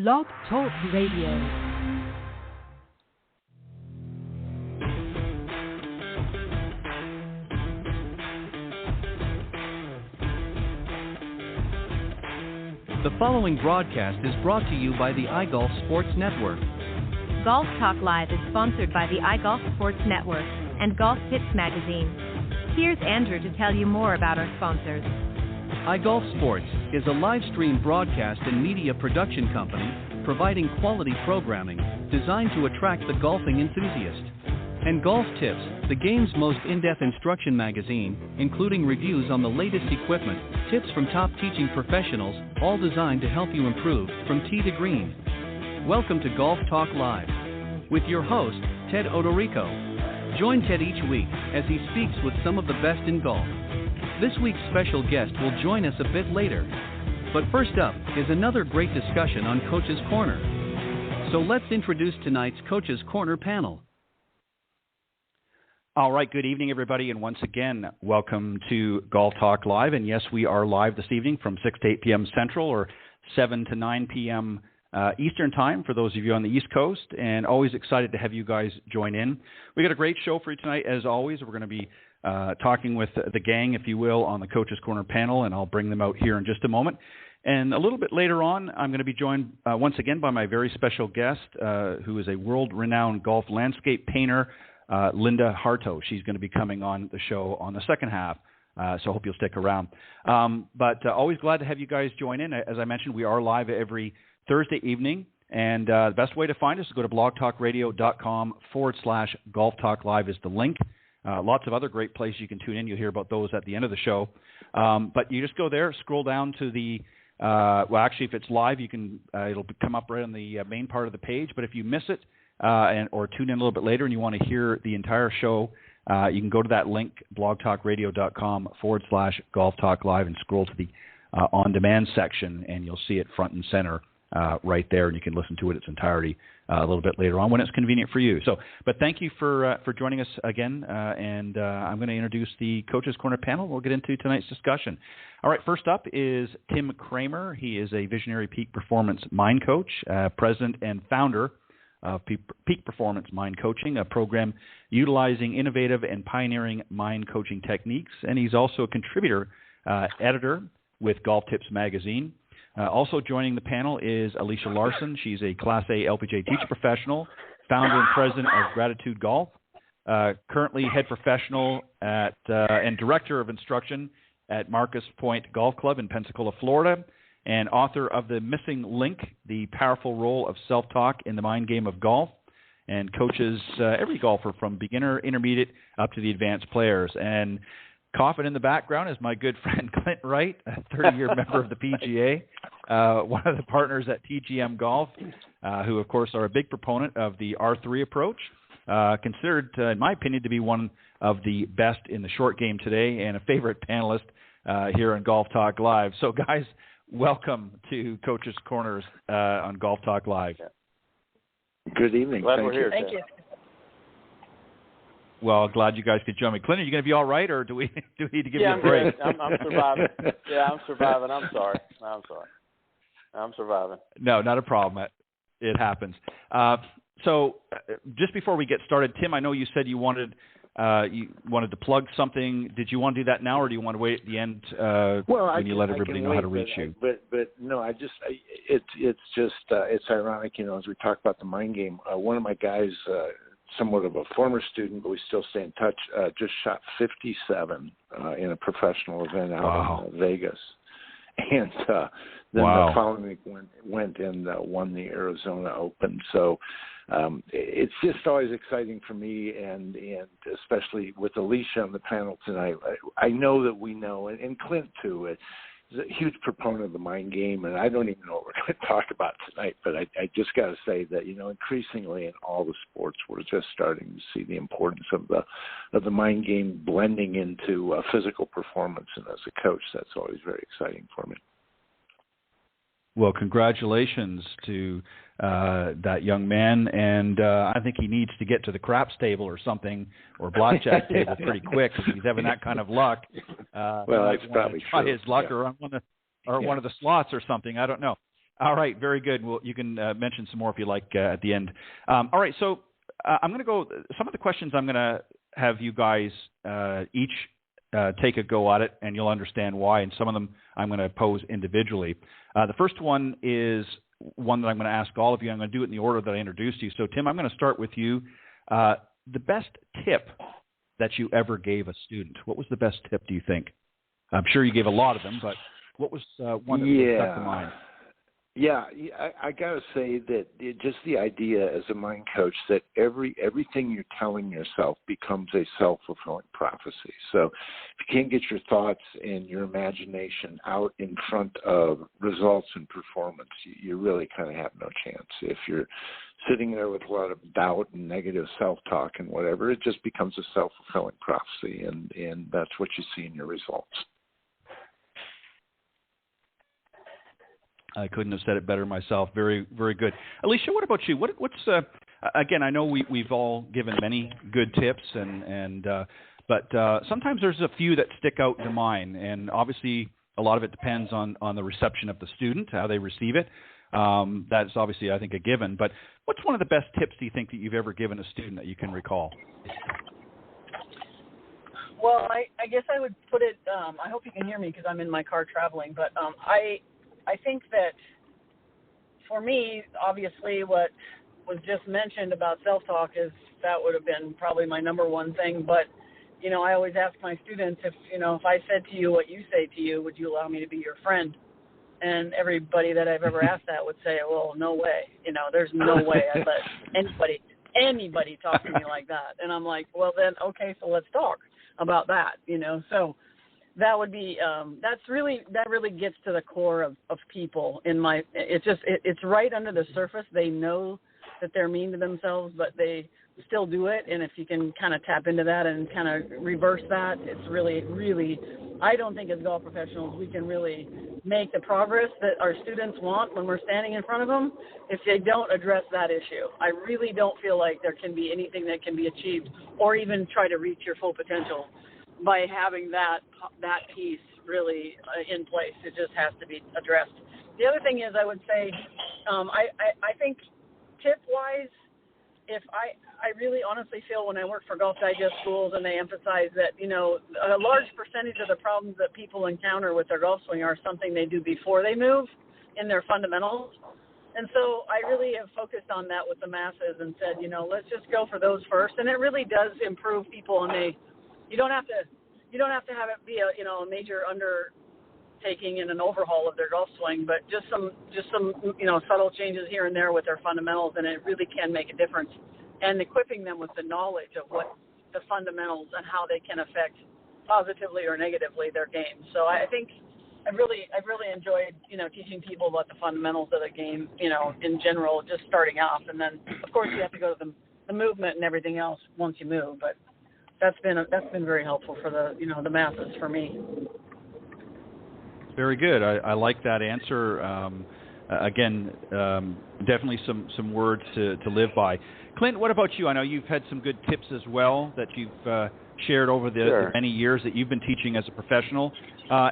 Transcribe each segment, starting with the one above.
Blog Talk Radio. The following broadcast is brought to you by the iGolf Sports Network. Golf Talk Live is sponsored by the iGolf Sports Network and Golf Tips Magazine. Here's Andrew to tell you more about our sponsors. iGolf Sports is a live stream broadcast and media production company providing quality programming designed to attract the golfing enthusiast. And Golf Tips, the game's most in-depth instruction magazine, including reviews on the latest equipment, tips from top teaching professionals, all designed to help you improve from tee to green. Welcome to Golf Talk Live with your host, Ted Odorico. Join Ted each week as he speaks with some of the best in golf. This week's special guest will join us a bit later. But first up is another great discussion on Coach's Corner. So let's introduce tonight's Coach's Corner panel. All right, good evening, everybody, and once again, welcome to Golf Talk Live. And yes, we are live this evening from 6 to 8 p.m. Central or 7 to 9 p.m. Eastern Time for those of you on the East Coast, and always excited to have you guys join in. We got a great show for you tonight, as always. We're going to be talking with the gang, if you will, on the Coach's Corner panel, and I'll bring them out here in just a moment. And a little bit later on, I'm going to be joined once again by my very special guest, who is a world-renowned golf landscape painter, Linda Hartough. She's going to be coming on the show on the second half, so I hope you'll stick around. But always glad to have you guys join in. As I mentioned, we are live every Thursday evening, and the best way to find us is go to blogtalkradio.com/Golf Talk Live is the link. Lots of other great places you can tune in. You'll hear about those at the end of the show. But you just go there, scroll down to the well, actually, if it's live, you can it'll come up right on the main part of the page. But if you miss it, or tune in a little bit later and you want to hear the entire show, you can go to that link, blogtalkradio.com/Golf Talk Live, and scroll to the on-demand section, and you'll see it front and center right there, and you can listen to it in its entirety a little bit later on when it's convenient for you. So, but thank you for joining us again, and I'm going to introduce the Coach's Corner panel. We'll get into tonight's discussion. All right, first up is Tim Kramer. He is a visionary peak performance mind coach, president and founder of Peak Performance Mind Coaching, a program utilizing innovative and pioneering mind coaching techniques. And he's also a contributor, editor with Golf Tips Magazine. Also joining the panel is Alicia Larson. She's a Class A LPGA teacher professional, founder and president of Gratitude Golf, currently head professional at and director of instruction at Marcus Point Golf Club in Pensacola, Florida, and author of The Missing Link, The Powerful Role of Self-Talk in the Mind Game of Golf, and coaches every golfer from beginner, intermediate, up to the advanced players. And coughing in the background is my good friend Clint Wright, a 30-year member of the PGA, one of the partners at TGM Golf, who, of course, are a big proponent of the R3 approach, considered, in my opinion, to be one of the best in the short game today and a favorite panelist here on Golf Talk Live. So, guys, welcome to Coach's Corners on Golf Talk Live. Good evening. Glad we're here. Thank you. Well, glad you guys could join me. Clint, are you going to be all right, or do we need to give you a break? I'm surviving. Yeah, I'm surviving. I'm sorry. I'm surviving. No, not a problem. It happens. So, just before we get started, Tim, I know you said you wanted to plug something. Did you want to do that now, or do you want to wait at the end when you let everybody know how to reach you? But no, it's ironic, as we talk about the mind game. One of my guys, somewhat of a former student, but we still stay in touch, just shot 57 in a professional event out in Vegas. And then the following week went and won the Arizona Open. So it's just always exciting for me, and especially with Alicia on the panel tonight. I know that we know, and Clint too, is a huge proponent of the mind game, and I don't even know what we're going to talk about tonight, but I just got to say that, increasingly in all the sports, we're just starting to see the importance of the mind game blending into physical performance, and as a coach, that's always very exciting for me. Well, congratulations to that young man, and I think he needs to get to the craps table or something, or blackjack table pretty quick, if he's having that kind of luck. Well, that's probably try true. his luck, or on one of the slots or something. I don't know. All right, very good. Well, you can mention some more if you like at the end. All right, so I'm going to go. Some of the questions I'm going to have you guys each take a go at it, and you'll understand why. And some of them I'm going to pose individually. The first one is one that I'm going to ask all of you. I'm going to do it in the order that I introduced you. So, Tim, I'm going to start with you. The best tip that you ever gave a student. What was the best tip, do you think? I'm sure you gave a lot of them, but what was one that stuck to mind? Yeah, I got to say that just the idea as a mind coach that everything you're telling yourself becomes a self-fulfilling prophecy. So if you can't get your thoughts and your imagination out in front of results and performance, you really kind of have no chance. If you're sitting there with a lot of doubt and negative self-talk and whatever, it just becomes a self-fulfilling prophecy, and that's what you see in your results. I couldn't have said it better myself. Very, very good. Alicia, what about you? What's again? I know we've all given many good tips, but sometimes there's a few that stick out to mind, and obviously a lot of it depends on the reception of the student, how they receive it. That's obviously, I think, a given. But what's one of the best tips do you think that you've ever given a student that you can recall? Well, I guess I would put it. I hope you can hear me because I'm in my car traveling, but I think that for me, obviously, what was just mentioned about self-talk is that would have been probably my number one thing. But, you know, I always ask my students if I said to you what you say to you, would you allow me to be your friend? And everybody that I've ever asked that would say, well, no way. There's no way I'd let anybody talk to me like that. And I'm like, well, then, okay, so let's talk about that, So that would be that really gets to the core of people it's right under the surface. They know that they're mean to themselves, but they still do it. And if you can kind of tap into that and kind of reverse that, it's really, really, I don't think as golf professionals we can really make the progress that our students want when we're standing in front of them if they don't address that issue. I really don't feel like there can be anything that can be achieved or even try to reach your full potential by having that piece really in place. It just has to be addressed. The other thing is I would say I think tip-wise, if I really honestly feel when I work for Golf Digest schools and they emphasize that, a large percentage of the problems that people encounter with their golf swing are something they do before they move in their fundamentals. And so I really have focused on that with the masses and said, let's just go for those first. And it really does improve people, and you don't have to have it be a major undertaking and an overhaul of their golf swing, but just some subtle changes here and there with their fundamentals, and it really can make a difference. And equipping them with the knowledge of what the fundamentals and how they can affect positively or negatively their game. So I think I've really enjoyed teaching people about the fundamentals of the game, in general, just starting off, and then of course you have to go to the movement and everything else once you move, but that's been very helpful for the masses for me. Very good. I like that answer. Again, definitely some words to live by. Clint, what about you? I know you've had some good tips as well that you've shared over the many years that you've been teaching as a professional.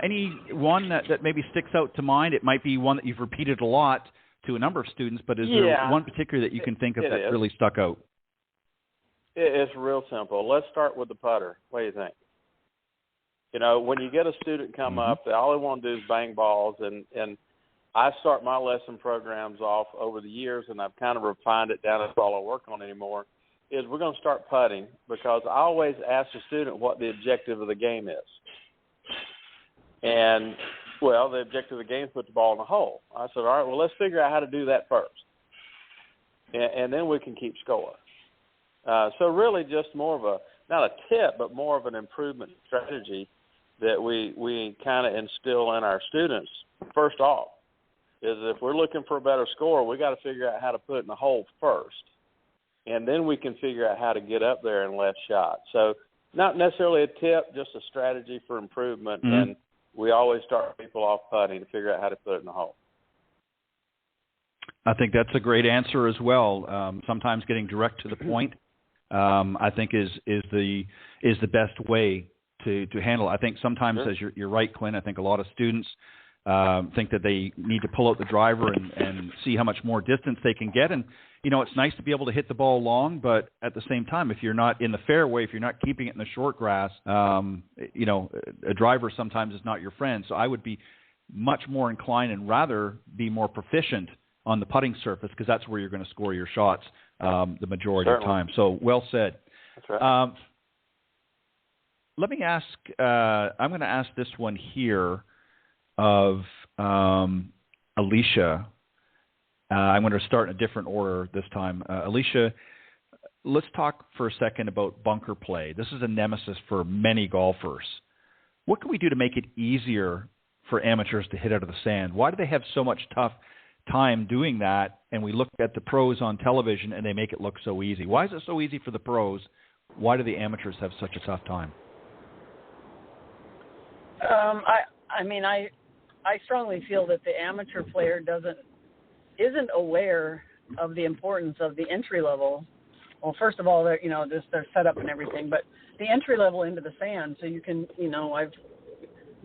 Any one that maybe sticks out to mind? It might be one that you've repeated a lot to a number of students, but is there one particular that you can think of that really stuck out? It's real simple. Let's start with the putter. What do you think? When you get a student come up, all they want to do is bang balls, and I start my lesson programs off over the years, and I've kind of refined it down. That's all I work on anymore, is we're going to start putting, because I always ask the student what the objective of the game is. And, well, the objective of the game is to put the ball in the hole. I said, all right, well, let's figure out how to do that first, and then we can keep score. So really just more of not a tip, but more of an improvement strategy that we kind of instill in our students. First off, is if we're looking for a better score, we got to figure out how to put it in the hole first, and then we can figure out how to get up there in left shot. So not necessarily a tip, just a strategy for improvement, and we always start people off putting to figure out how to put it in the hole. I think that's a great answer as well. Sometimes getting direct to the point, I think is the best way to handle it. I think sometimes, as you're right, Clint, I think a lot of students think that they need to pull out the driver and see how much more distance they can get. And, it's nice to be able to hit the ball long, but at the same time, if you're not in the fairway, if you're not keeping it in the short grass, a driver sometimes is not your friend. So I would be much more inclined and rather be more proficient on the putting surface, because that's where you're going to score your shots the majority of the time. So well said. That's right. Let me ask, I'm going to ask this one here of Alicia. I'm going to start in a different order this time. Alicia, let's talk for a second about bunker play. This is a nemesis for many golfers. What can we do to make it easier for amateurs to hit out of the sand? Why do they have so much tough time doing that? And we look at the pros on television and they make it look so easy. Why is it so easy for the pros? Why do the amateurs have such a tough time? I strongly feel that the amateur player isn't aware of the importance of the entry level. Well, first of all, they're just their setup and everything, but the entry level into the sand. So you can, I'm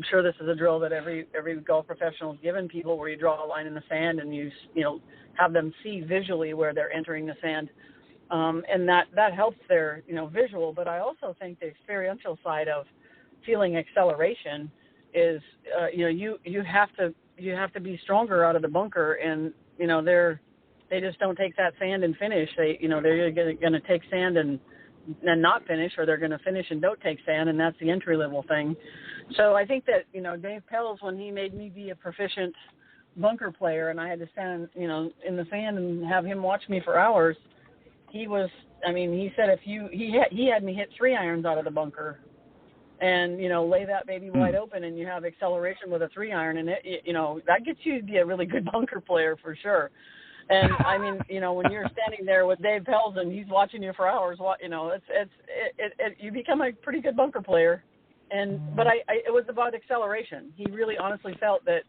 sure this is a drill that every golf professional has given people, where you draw a line in the sand and you have them see visually where they're entering the sand, and that helps their visual. But I also think the experiential side of feeling acceleration is you have to be stronger out of the bunker, and they just don't take that sand and finish. They're going to take sand and not finish, or they're going to finish and don't take sand, and that's the entry level thing. So I think that Dave Pells, when he made me be a proficient bunker player, and I had to stand in the sand and have him watch me for hours, he said he had me hit 3 irons out of the bunker, and lay that baby wide open, and you have acceleration with a 3 iron, and that gets you to be a really good bunker player for sure. And when you're standing there with Dave Pells and he's watching you for hours, you become a pretty good bunker player. But it was about acceleration. He really honestly felt that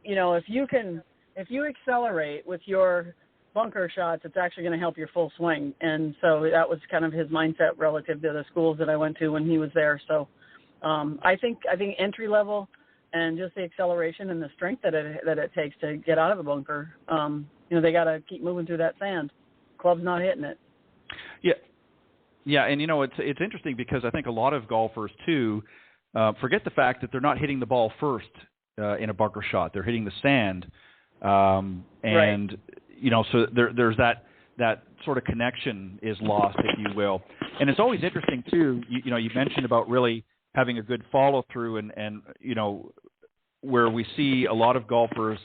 if you accelerate with your bunker shots, it's actually going to help your full swing. And so that was kind of his mindset relative to the schools that I went to when he was there. So I think entry level and just the acceleration and the strength that it takes to get out of a bunker, they got to keep moving through that sand. Club's not hitting it. Yeah, and it's interesting because I think a lot of golfers too forget the fact that they're not hitting the ball first in a bunker shot. They're hitting the sand, and so there's that sort of connection is lost, if you will. And it's always interesting too. You mentioned about really having a good follow through, and where we see a lot of golfers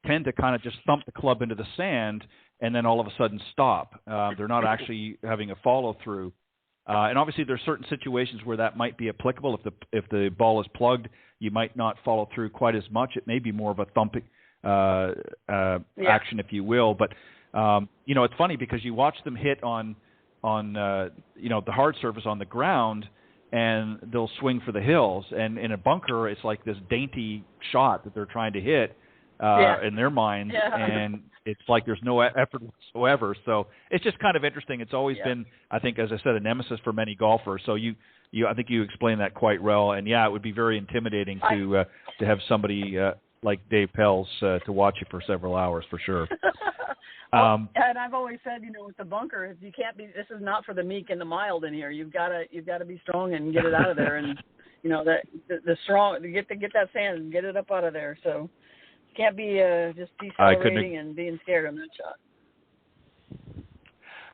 tend to kind of just thump the club into the sand and then all of a sudden stop. They're not actually having a follow through. And obviously there's certain situations where that might be applicable. If the ball is plugged, you might not follow through quite as much. It may be more of a thumping action, if you will. But it's funny because you watch them hit on the hard surface on the ground, and they'll swing for the hills. And in a bunker, it's like this dainty shot that they're trying to hit in their minds, and it's like there's no effort whatsoever. So it's just kind of interesting. It's always been, I think, as I said, a nemesis for many golfers. So I think you explained that quite well. And it would be very intimidating to have somebody like Dave Pells to watch you for several hours for sure. And I've always said, with the bunker, you can't be. This is not for the meek and the mild in here. You've got to be strong and get it out of there. And the strong get that sand and get it up out of there. So you can't be just decelerating and being scared on that shot.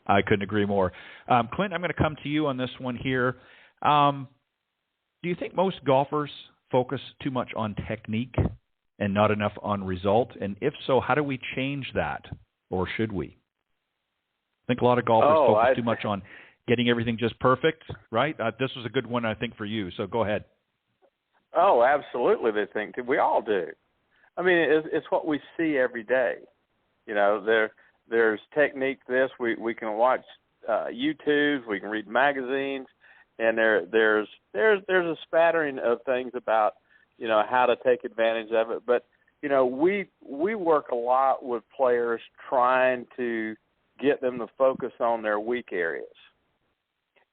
I couldn't agree more. Clint, I'm going to come to you on this one here. Do you think most golfers focus too much on technique and not enough on result? And if so, how do we change that? Or should we? I think a lot of golfers focus too much on getting everything just perfect, right? This was a good one, I think, for you. So go ahead. Oh, absolutely. They think we all do. I mean, it's what we see every day. There's technique. We can watch YouTubes, we can read magazines, and there's a spattering of things about how to take advantage of it. But we work a lot with players trying to get them to focus on their weak areas.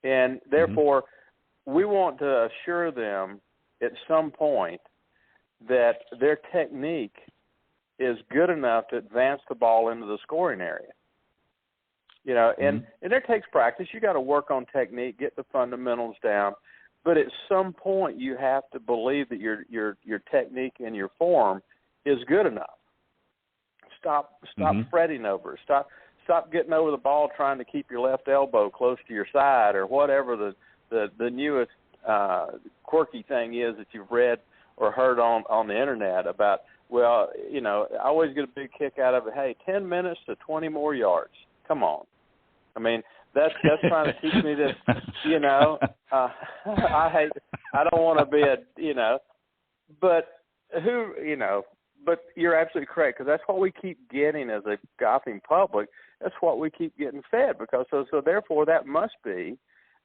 And therefore, we want to assure them at some point that their technique is good enough to advance the ball into the scoring area. And there takes practice. You got to work on technique, get the fundamentals down. But at some point, you have to believe that your technique and your form is good enough. Stop fretting over it. Stop getting over the ball trying to keep your left elbow close to your side or whatever the newest quirky thing is that you've read or heard on the internet about. Well, I always get a big kick out of it. Hey, 10 minutes to 20 more yards. Come on. I mean, that's trying to teach me this, I don't want to be but but you're absolutely correct, because that's what we keep getting as a golfing public. That's what we keep getting fed, because so therefore that must be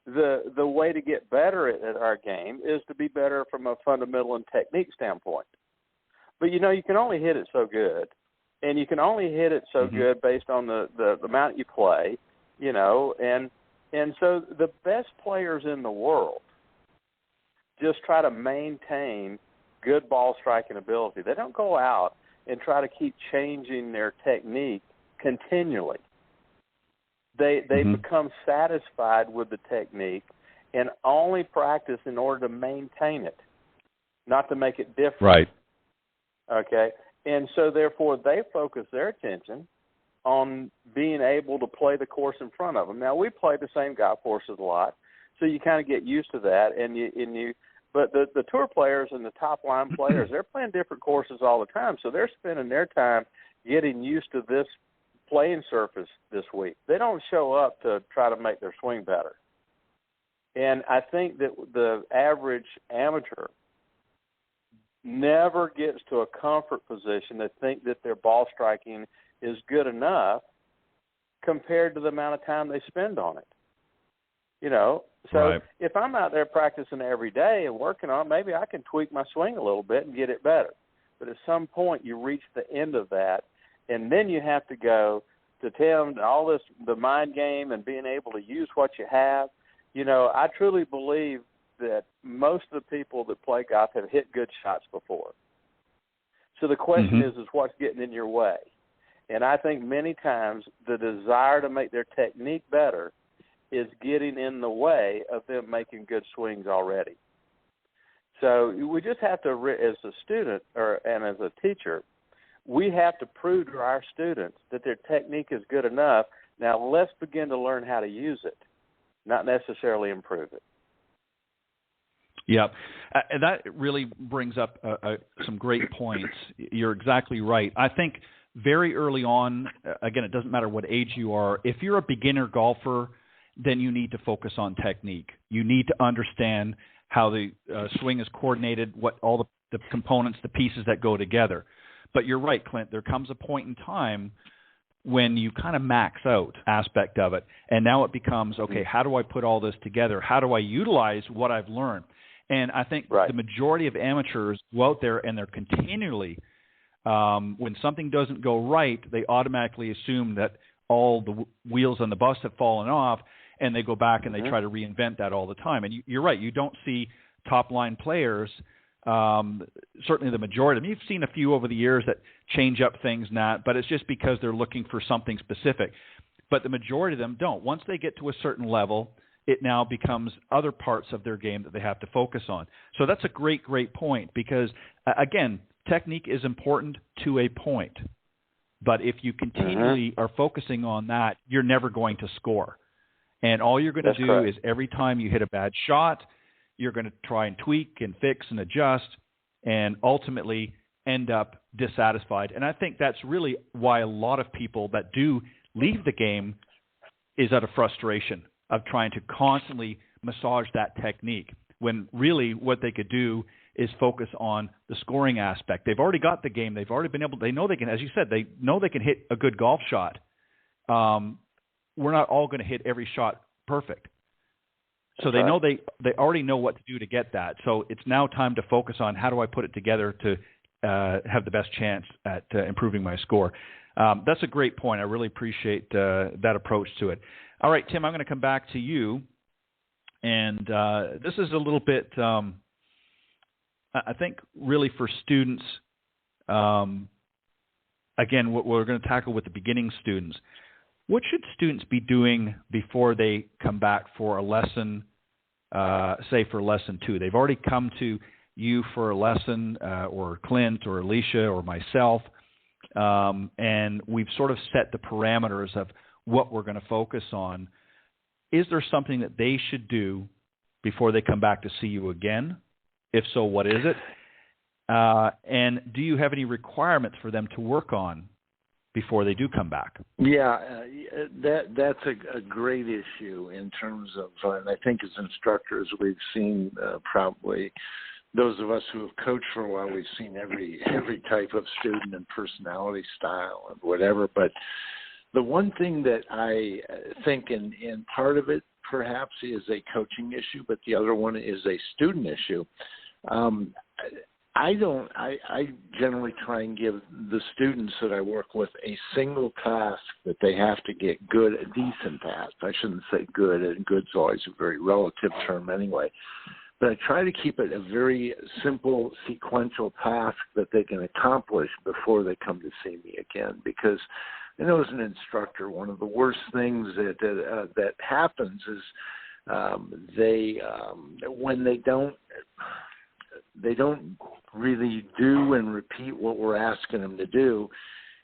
the way to get better at our game is to be better from a fundamental and technique standpoint. But, you can only hit it so good, and you can only hit it so good based on the amount you play. And so the best players in the world just try to maintain good ball striking ability. They don't go out and try to keep changing their technique continually. They become satisfied with the technique and only practice in order to maintain it, not to make it different. Right. Okay? And so therefore they focus their attention on being able to play the course in front of them. Now, we play the same golf courses a lot, so you kind of get used to that. But the tour players and the top line players, they're playing different courses all the time, so they're spending their time getting used to this playing surface this week. They don't show up to try to make their swing better. And I think that the average amateur never gets to a comfort position to think that their ball striking is good enough compared to the amount of time they spend on it. So if I'm out there practicing every day and working on it, maybe I can tweak my swing a little bit and get it better. But at some point you reach the end of that, and then you have to go to Tim, all this, the mind game and being able to use what you have. I truly believe that most of the people that play golf have hit good shots before. So the question is what's getting in your way? And I think many times the desire to make their technique better is getting in the way of them making good swings already. So we just have to, as a student and as a teacher, we have to prove to our students that their technique is good enough. Now let's begin to learn how to use it, not necessarily improve it. Yeah, that really brings up some great points. You're exactly right. I think very early on, again, it doesn't matter what age you are, if you're a beginner golfer, then you need to focus on technique. You need to understand how the swing is coordinated, what all the components, the pieces that go together. But you're right, Clint, there comes a point in time when you kind of max out aspect of it, and now it becomes, okay, how do I put all this together? How do I utilize what I've learned? And I think the majority of amateurs go out there and they're continually, when something doesn't go right, they automatically assume that all the wheels on the bus have fallen off, and they go back and they try to reinvent that all the time. And you're right, you don't see top-line players, certainly the majority of them. You've seen a few over the years that change up things, but it's just because they're looking for something specific. But the majority of them don't. Once they get to a certain level, it now becomes other parts of their game that they have to focus on. So that's a great, great point because, again, technique is important to a point. But if you continually are focusing on that, you're never going to score. And all you're going to do is every time you hit a bad shot, you're going to try and tweak and fix and adjust and ultimately end up dissatisfied. And I think that's really why a lot of people that do leave the game is out of frustration of trying to constantly massage that technique when really what they could do is focus on the scoring aspect. They've already got the game. They've already been able – they know they can – as you said, they know they can hit a good golf shot. We're not all going to hit every shot perfect. So they know they already know what to do to get that. So it's now time to focus on how do I put it together to have the best chance at improving my score. That's a great point. I really appreciate that approach to it. All right, Tim, I'm going to come back to you. And this is a little bit I think really for students, again, what we're going to tackle with the beginning students, what should students be doing before they come back for a lesson, say for lesson 2? They've already come to you for a lesson, or Clint or Alicia or myself, and we've sort of set the parameters of what we're going to focus on. Is there something that they should do before they come back to see you again? If so, what is it? And do you have any requirements for them to work on before they do come back? Yeah, that's a great issue in terms of, and I think as instructors we've seen probably those of us who have coached for a while, we've seen every type of student and personality style and whatever. But the one thing that I think, and part of it perhaps is a coaching issue, but the other one is a student issue. I generally try and give the students that I work with a single task that they have to get good, a decent task. I shouldn't say good, and good's always a very relative term anyway. But I try to keep it a very simple sequential task that they can accomplish before they come to see me again. Because I know as an instructor, one of the worst things that happens is when they don't really do and repeat what we're asking them to do,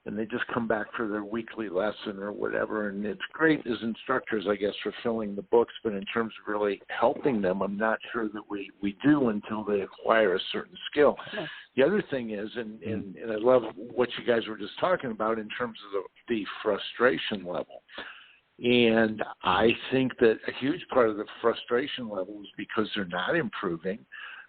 and they just come back for their weekly lesson or whatever. And it's great as instructors, I guess, for filling the books, but in terms of really helping them, I'm not sure that we do until they acquire a certain skill. Yeah. The other thing is, and I love what you guys were just talking about in terms of the frustration level. And I think that a huge part of the frustration level is because they're not improving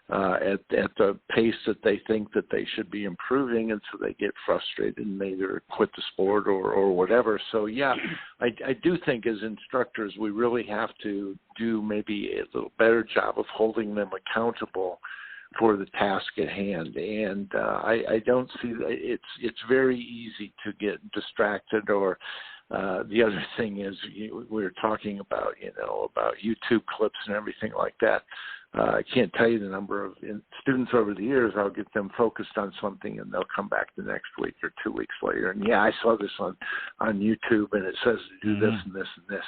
at the pace that they think that they should be improving, and so they get frustrated and they either quit the sport or whatever. So, yeah, I do think as instructors we really have to do maybe a little better job of holding them accountable for the task at hand. And I don't see that it's very easy to get distracted or the other thing is we were talking about, about YouTube clips and everything like that. I can't tell you the number of students over the years. I'll get them focused on something and they'll come back the next week or 2 weeks later. And yeah, I saw this on YouTube and it says to do this and this and this.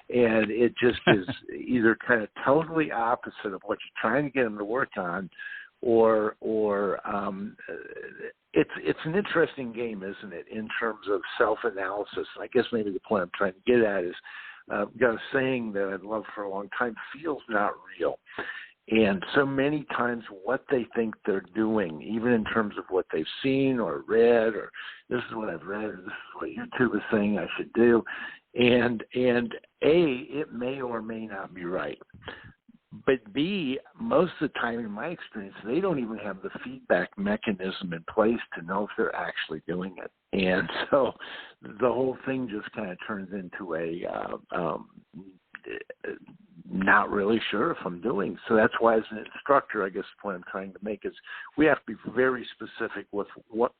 And it just is either kind of totally opposite of what you're trying to get them to work on, or it's an interesting game, isn't it, in terms of self-analysis. I guess maybe the point I'm trying to get at is got a saying that I've loved for a long time: feels not real. And so many times what they think they're doing, even in terms of what they've seen or read, or this is what I've read, or this is what YouTube is saying I should do, and it may or may not be right. But B, most of the time in my experience, they don't even have the feedback mechanism in place to know if they're actually doing it. And so the whole thing just kind of turns into a not really sure if I'm doing. So that's why as an instructor, I guess the point I'm trying to make is we have to be very specific with what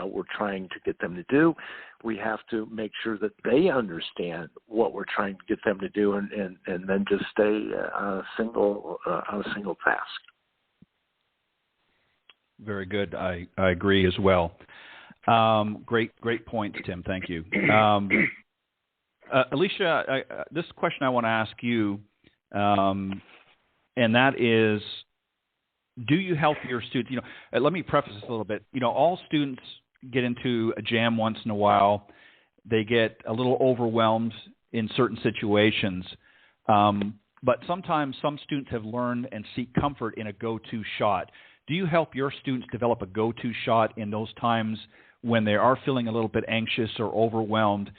we're trying to get them to do. We have to make sure that they understand what we're trying to get them to do, and then just stay on a single task. Very good. I agree as well. Great points, Tim. Thank you. Alicia, this question I want to ask you, and that is, do you help your students? Let me preface this a little bit. All students get into a jam once in a while. They get a little overwhelmed in certain situations. But sometimes some students have learned and seek comfort in a go-to shot. Do you help your students develop a go-to shot in those times when they are feeling a little bit anxious or overwhelmed?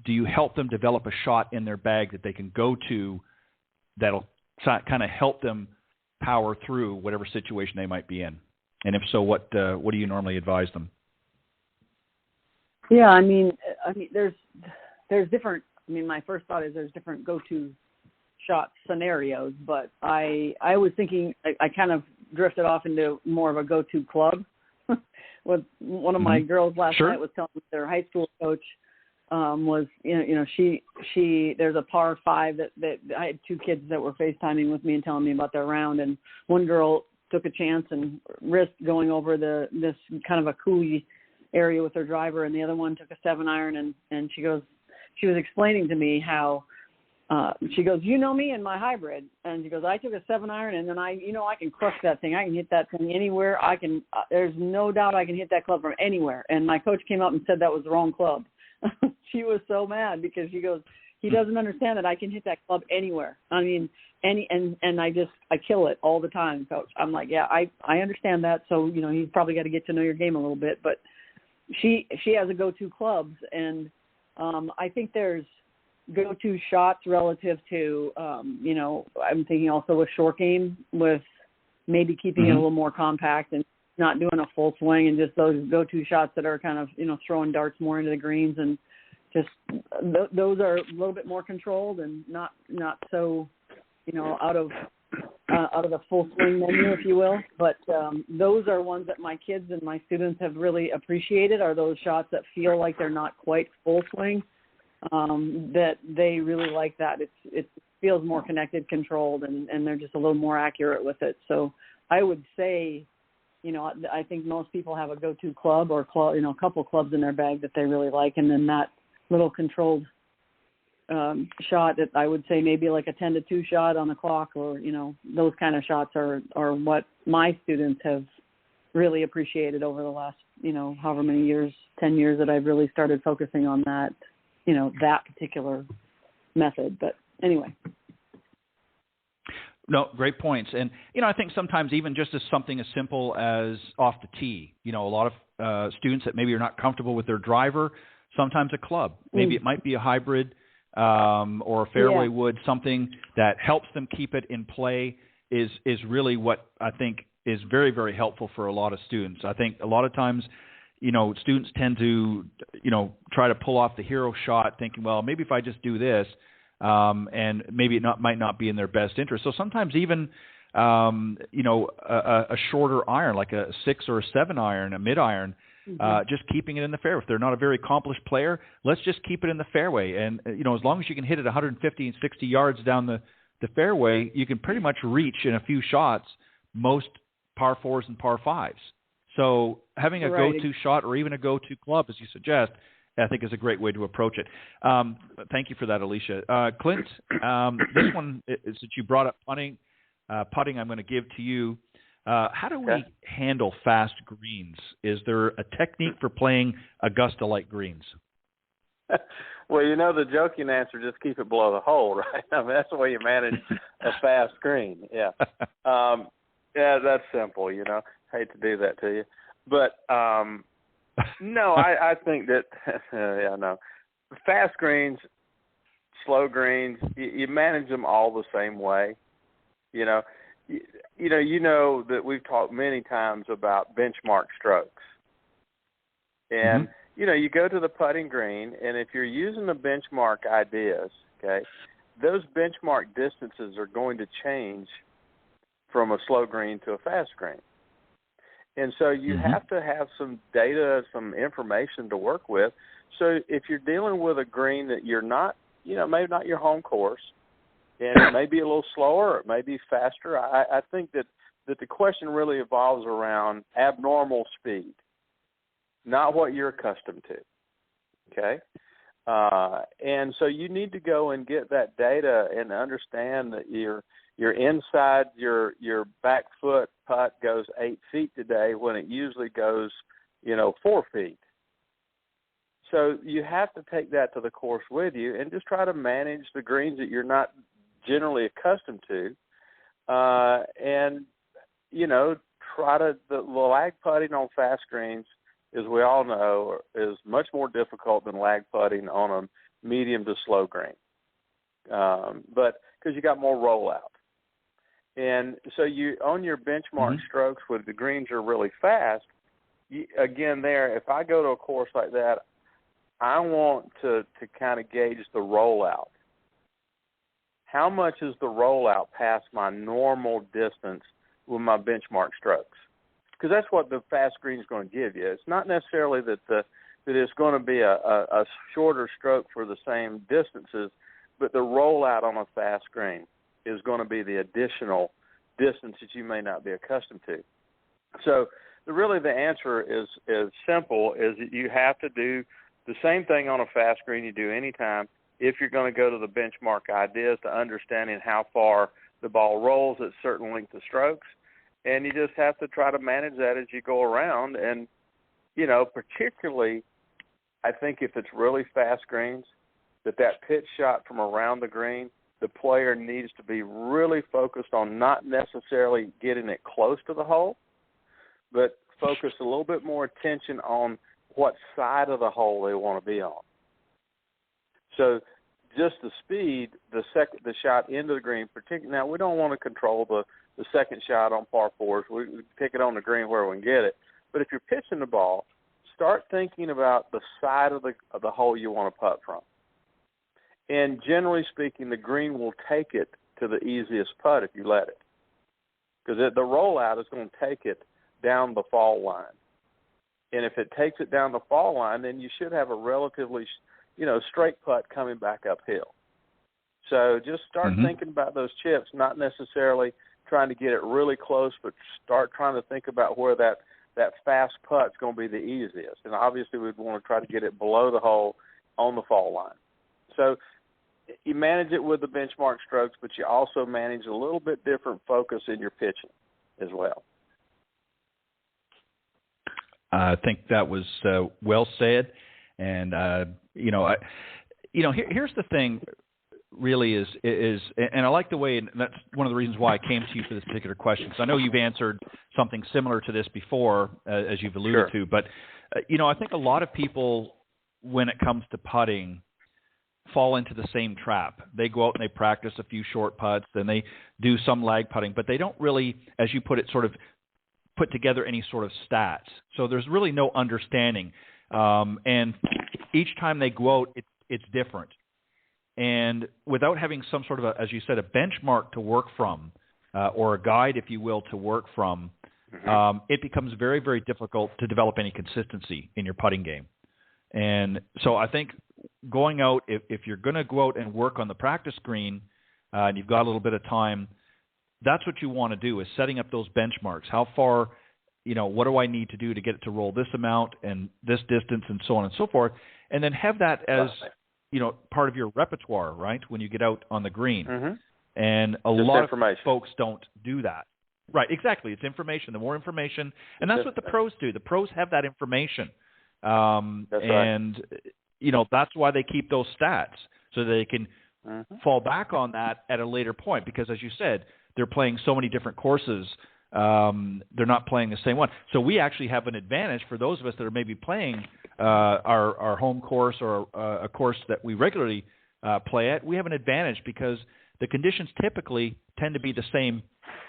Do you help them develop a shot in their bag that they can go to that'll kind of help them power through whatever situation they might be in? And if so, what do you normally advise them? Yeah, I mean, there's different. My first thought is there's different go-to shot scenarios, but I was thinking I kind of drifted off into more of a go-to club. With one of my girls last night was telling me their high school coach was she there's a par 5 that I had 2 kids that were FaceTiming with me and telling me about their round, and one girl took a chance and risked going over this kind of a coulee area with her driver, and the other one took a 7-iron, and she was explaining to me how she goes, you know me and my hybrid, and she goes, I took a 7-iron, and then I can crush that thing. I can hit that thing anywhere. There's no doubt I can hit that club from anywhere. And my coach came up and said that was the wrong club. She was so mad because she goes, he doesn't understand that I can hit that club anywhere. I mean, and I kill it all the time, Coach. I'm like, yeah, I understand that. So, he's probably got to get to know your game a little bit, but she has a go-to clubs, and I think there's go-to shots relative to, I'm thinking also with short game, with maybe keeping it a little more compact and not doing a full swing, and just those go-to shots that are kind of, throwing darts more into the greens, and just those are a little bit more controlled and not so, out of the full swing menu, if you will. But those are ones that my kids and my students have really appreciated, are those shots that feel like they're not quite full swing. That they really like that. It feels more connected, controlled, and they're just a little more accurate with it. So I would say, I think most people have a go-to club or a couple clubs in their bag that they really like, and then that little controlled shot that I would say maybe like a 10-2 shot on the clock, or those kind of shots are what my students have really appreciated over the last however many years, 10 years that I've really started focusing on that. That particular method. But anyway. No, great points. And, I think sometimes even just as something as simple as off the tee, a lot of students that maybe are not comfortable with their driver, sometimes a club. Maybe it might be a hybrid or a fairway wood, something that helps them keep it in play is really what I think is very, very helpful for a lot of students. I think a lot of times students tend to, try to pull off the hero shot thinking, well, maybe if I just do this, and maybe it might not be in their best interest. So sometimes even, a shorter iron, like a 6 or a 7-iron, a mid-iron, just keeping it in the fairway. If they're not a very accomplished player, let's just keep it in the fairway. And, as long as you can hit it 150 and 60 yards down the fairway, you can pretty much reach in a few shots most par 4s and par 5s. So having a go-to shot or even a go-to club, as you suggest, I think is a great way to approach it. Thank you for that, Alicia. Clint, this one is that you brought up putting, I'm going to give to you. How do we handle fast greens? Is there a technique for playing Augusta-like greens? Well, the joking answer, just keep it below the hole, right? I mean, that's the way you manage a fast green. Yeah. Yeah, that's simple, Hate to do that to you. But, no, I think that, no. Fast greens, slow greens, you manage them all the same way. You know that we've talked many times about benchmark strokes. And, you go to the putting green, and if you're using the benchmark ideas, those benchmark distances are going to change from a slow green to a fast green. And so you have to have some data, some information to work with. So if you're dealing with a green that you're not, maybe not your home course, and it may be a little slower, or it may be faster, I think that the question really evolves around abnormal speed, not what you're accustomed to, okay? And so you need to go and get that data and understand that your inside, your back foot putt goes 8 feet today when it usually goes, 4 feet. So you have to take that to the course with you and just try to manage the greens that you're not generally accustomed to. And, try to, the lag putting on fast greens, as we all know, is much more difficult than lag putting on a medium to slow green. But because you got more rollout. And so you on your benchmark strokes where the greens are really fast, if I go to a course like that, I want to kind of gauge the rollout. How much is the rollout past my normal distance with my benchmark strokes? Because that's what the fast green is going to give you. It's not necessarily that it's going to be a shorter stroke for the same distances, but the rollout on a fast green is going to be the additional distance that you may not be accustomed to. So really the answer is simple, is that you have to do the same thing on a fast green you do anytime if you're going to go to the benchmark ideas to understanding how far the ball rolls at certain length of strokes. And you just have to try to manage that as you go around. And, you know, particularly I think if it's really fast greens, that pitch shot from around the green, the player needs to be really focused on not necessarily getting it close to the hole, but focus a little bit more attention on what side of the hole they want to be on. So just the speed, the shot into the green, particularly now we don't want to control the second shot on par fours. We pick it on the green where we can get it. But if you're pitching the ball, start thinking about the side of the hole you want to putt from. And generally speaking, the green will take it to the easiest putt if you let it, because the rollout is going to take it down the fall line. And if it takes it down the fall line, then you should have a relatively, straight putt coming back uphill. So just start thinking about those chips, not necessarily trying to get it really close, but start trying to think about where that fast putt's going to be the easiest. And obviously we'd want to try to get it below the hole on the fall line. So you manage it with the benchmark strokes, but you also manage a little bit different focus in your pitching as well. I think that was well said. And, here's the thing really is, and I like the way, and that's one of the reasons why I came to you for this particular question, because I know you've answered something similar to this before, as you've alluded to. But, I think a lot of people, when it comes to putting, fall into the same trap. They go out and they practice a few short putts, then they do some lag putting, but they don't really, as you put it, sort of put together any sort of stats. So there's really no understanding. And each time they go out, it's different. And without having some sort of, as you said, a benchmark to work from, or a guide, if you will, to work from, it becomes very, very difficult to develop any consistency in your putting game. And so I think going out, if you're going to go out and work on the practice green, and you've got a little bit of time, that's what you want to do, is setting up those benchmarks. How far, what do I need to do to get it to roll this amount and this distance and so on and so forth, and then have that as, part of your repertoire, right, when you get out on the green. And a lot of folks don't do that. Right, exactly. It's information. The more information, and that's what the pros do. The pros have that information. That's and, right. That's why they keep those stats, so they can fall back on that at a later point, because, as you said, they're playing so many different courses. They're not playing the same one. So we actually have an advantage for those of us that are maybe playing our home course or a course that we regularly play at. We have an advantage because the conditions typically tend to be the same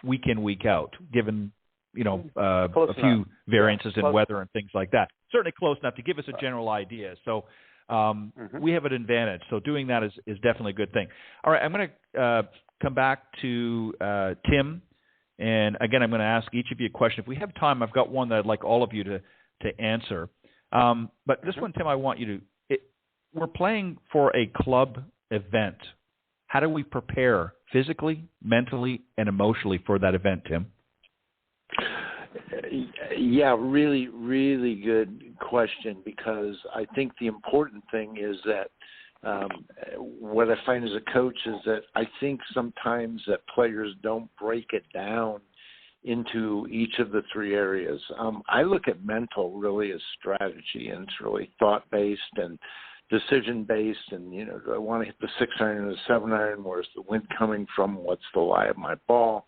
week in, week out, given a few variances in weather and things like that. Certainly close enough to give us a general idea. So we have an advantage. So doing that is definitely a good thing. All right, I'm going to come back to Tim. And again, I'm going to ask each of you a question. If we have time, I've got one that I'd like all of you to answer. But this one, Tim, I want you to – we're playing for a club event. How do we prepare physically, mentally, and emotionally for that event, Tim? Yeah, really, really good question, because I think the important thing is that what I find as a coach is that I think sometimes that players don't break it down into each of the three areas. I look at mental really as strategy, and it's really thought-based and decision-based, and, do I want to hit the 6-iron or the 7-iron? Where's the wind coming from? What's the lie of my ball?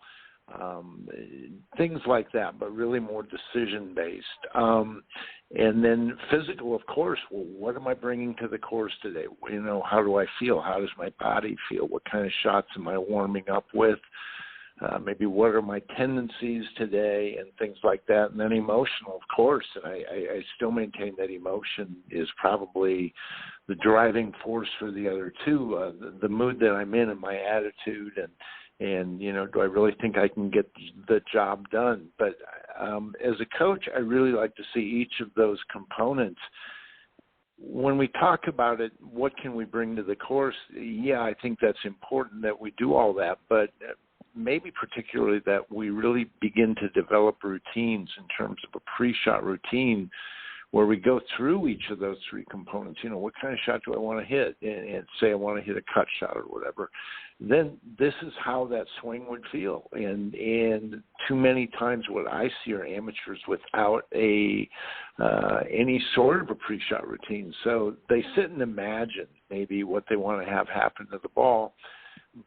Things like that, but really more decision-based. And then physical, of course. Well, what am I bringing to the course today? How do I feel? How does my body feel? What kind of shots am I warming up with? Maybe what are my tendencies today, and things like that. And then emotional, of course. And I still maintain that emotion is probably the driving force for the other two, the mood that I'm in and my attitude, and do I really think I can get the job done? But as a coach, I really like to see each of those components. When we talk about it, what can we bring to the course? Yeah, I think that's important that we do all that. But maybe particularly that we really begin to develop routines in terms of a pre-shot routine where we go through each of those three components. What kind of shot do I want to hit? And say I want to hit a cut shot or whatever. Then this is how that swing would feel. And too many times what I see are amateurs without any sort of a pre-shot routine. So they sit and imagine maybe what they want to have happen to the ball,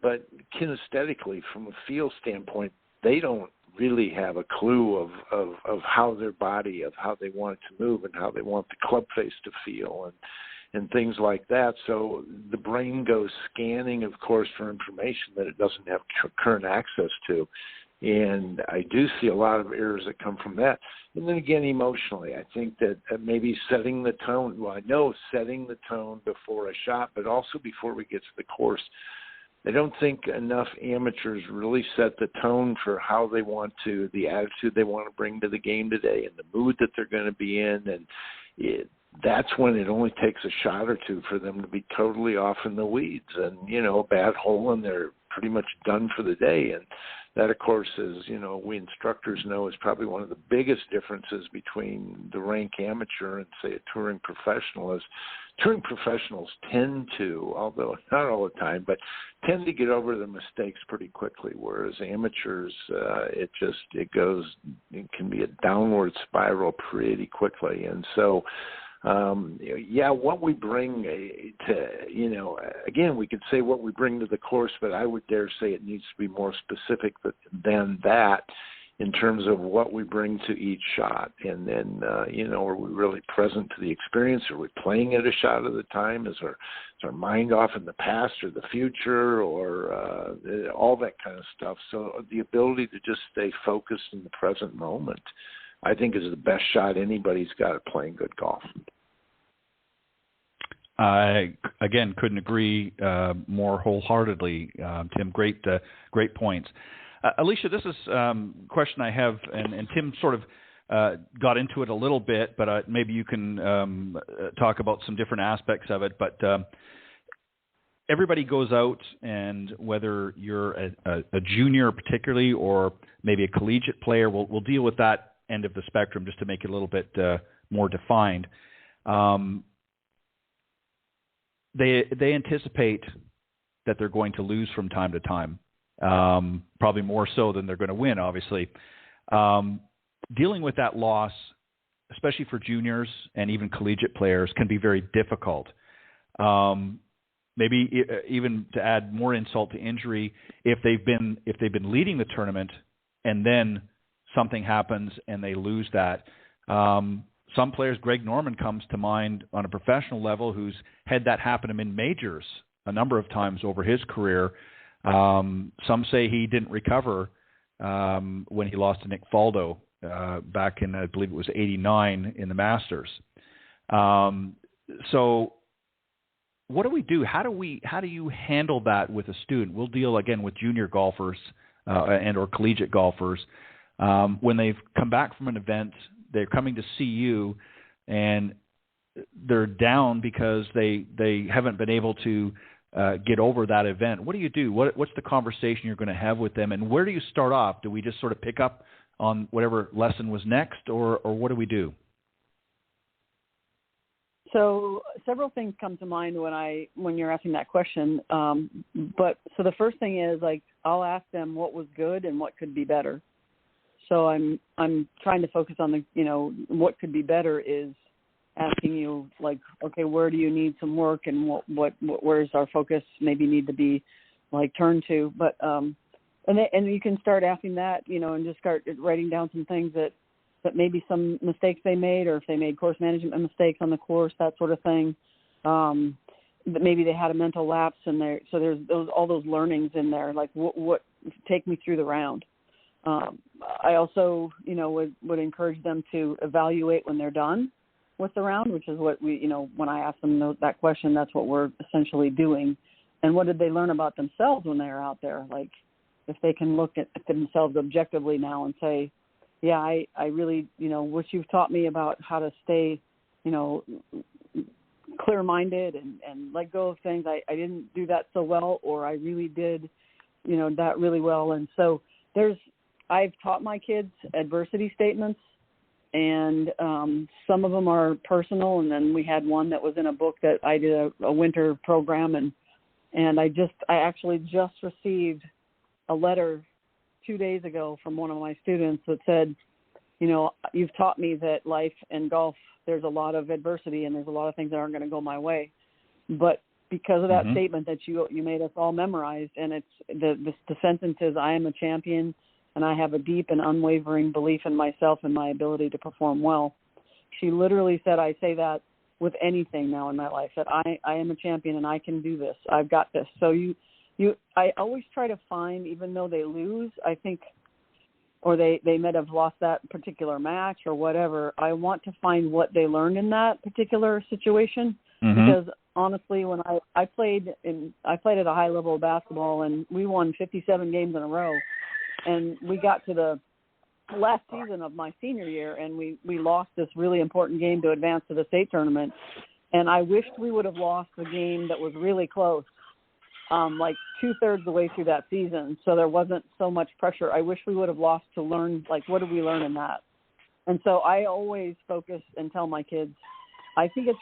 but kinesthetically, from a feel standpoint, they don't really have a clue of how their body, of how they want it to move and how they want the club face to feel and things like that. So the brain goes scanning, of course, for information that it doesn't have current access to. And I do see a lot of errors that come from that. And then again, emotionally, I think that maybe setting the tone, well, I know setting the tone before a shot, but also before we get to the course. I don't think enough amateurs really set the tone for how they want to, the attitude they want to bring to the game today and the mood that they're going to be in. And that's when it only takes a shot or two for them to be totally off in the weeds and, a bad hole and they're pretty much done for the day. And that, of course, is, we instructors know is probably one of the biggest differences between the rank amateur and, say, a touring professional is touring professionals tend to, although not all the time, but tend to get over their mistakes pretty quickly, whereas amateurs, it can be a downward spiral pretty quickly. And so, what we bring to, again, we could say what we bring to the course, but I would dare say it needs to be more specific than that in terms of what we bring to each shot. And then, are we really present to the experience? Are we playing it a shot at a time? Is our mind off in the past or the future or all that kind of stuff? So the ability to just stay focused in the present moment, I think, is the best shot anybody's got at playing good golf. I, again, couldn't agree more wholeheartedly, Tim. Great points. Alicia, this is a question I have, and Tim sort of got into it a little bit, but maybe you can talk about some different aspects of it. But everybody goes out, and whether you're a junior particularly or maybe a collegiate player, we'll deal with that end of the spectrum just to make it a little bit more defined. They anticipate that they're going to lose from time to time. Probably more so than they're going to win, obviously. Dealing with that loss, especially for juniors and even collegiate players, can be very difficult. Maybe even to add more insult to injury, if they've been leading the tournament and then something happens and they lose that. Some players, Greg Norman comes to mind on a professional level, who's had that happen to him in majors a number of times over his career. Some say he didn't recover when he lost to Nick Faldo back in, I believe it was '89 in the Masters. So what do we do? How do you handle that with a student? We'll deal again with junior golfers and or collegiate golfers when they've come back from an event. They're coming to see you, and they're down because they haven't been able to get over that event. What do you do? What's the conversation you're going to have with them, and where do you start off? Do we just sort of pick up on whatever lesson was next, or what do we do? So several things come to mind when you're asking that question. But the first thing is, like, I'll ask them what was good and what could be better. So I'm trying to focus on the, what could be better is asking you, like, okay, where do you need some work, and where's our focus maybe need to be, like, turned to. But and you can start asking that, and just start writing down some things that maybe some mistakes they made, or if they made course management mistakes on the course, that sort of thing. That maybe they had a mental lapse in there. So there's all those learnings in there, like what take me through the round. I also, would encourage them to evaluate when they're done with the round, which is what we, when I ask them that question, that's what we're essentially doing. And what did they learn about themselves when they're out there? Like, if they can look at themselves objectively now and say, yeah, I really, what you've taught me about how to stay, clear-minded and let go of things. I didn't do that so well, or I really did, that really well. And so I've taught my kids adversity statements, and some of them are personal. And then we had one that was in a book that I did a winter program. And I actually just received a letter 2 days ago from one of my students that said, you've taught me that life and golf, there's a lot of adversity and there's a lot of things that aren't going to go my way. But because of that statement that you made us all memorize, and it's the sentence is, I am a champion and I have a deep and unwavering belief in myself and my ability to perform well. She literally said, I say that with anything now in my life, that I am a champion and I can do this. I've got this. So I always try to find, even though they lose, I think, or they might have lost that particular match or whatever, I want to find what they learned in that particular situation. Because honestly, when I played at a high level of basketball, and we won 57 games in a row, and we got to the last season of my senior year, and we lost this really important game to advance to the state tournament. And I wished we would have lost the game that was really close, like 2/3 the way through that season. So there wasn't so much pressure. I wish we would have lost to learn, like, what did we learn in that? And so I always focus and tell my kids, I think it's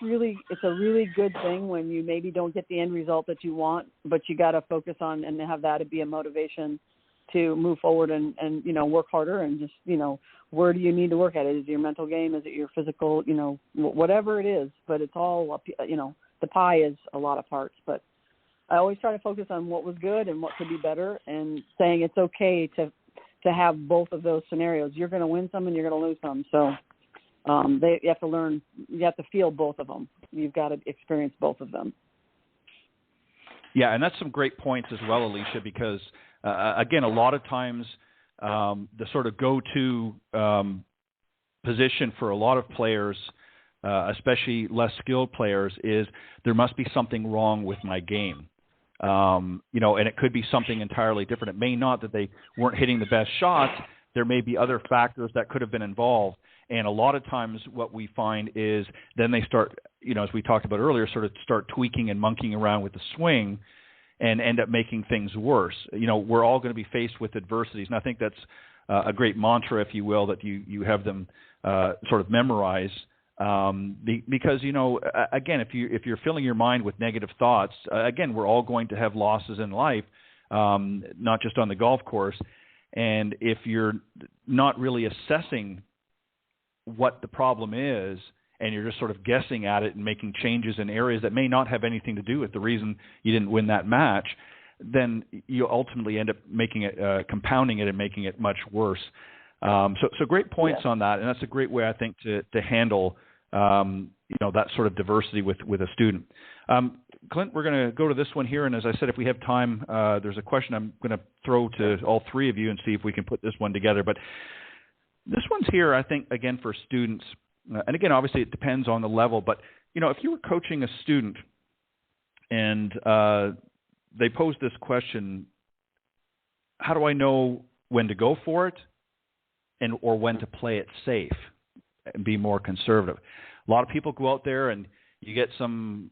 a really good thing when you maybe don't get the end result that you want, but you got to focus on and have that be a motivation to move forward and work harder and just, where do you need to work at it? Is it your mental game? Is it your physical, whatever it is, but it's all, the pie is a lot of parts, but I always try to focus on what was good and what could be better, and saying it's okay to have both of those scenarios. You're going to win some and you're going to lose some. So you have to learn, you have to feel both of them. You've got to experience both of them. Yeah, and that's some great points as well, Alicia, because, again, a lot of times the sort of go-to position for a lot of players, especially less skilled players, is there must be something wrong with my game. And it could be something entirely different. It may not that they weren't hitting the best shots. There may be other factors that could have been involved. And a lot of times what we find is then they start, as we talked about earlier, sort of start tweaking and monkeying around with the swing and end up making things worse. We're all going to be faced with adversities. And I think that's a great mantra, if you will, that you have them sort of memorize. Because, again, if you're filling your mind with negative thoughts, again, we're all going to have losses in life, not just on the golf course. And if you're not really assessing what the problem is, and you're just sort of guessing at it and making changes in areas that may not have anything to do with the reason you didn't win that match, then you ultimately end up making it, compounding it and making it much worse. So great points on that, and that's a great way, I think, to handle that sort of diversity with a student. Clint, we're going to go to this one here, and as I said, if we have time, there's a question I'm going to throw to all three of you and see if we can put this one together. But this one's here, I think, again, for students. And again, obviously it depends on the level, but, if you were coaching a student and they posed this question, how do I know when to go for it or when to play it safe and be more conservative? A lot of people go out there and you get some,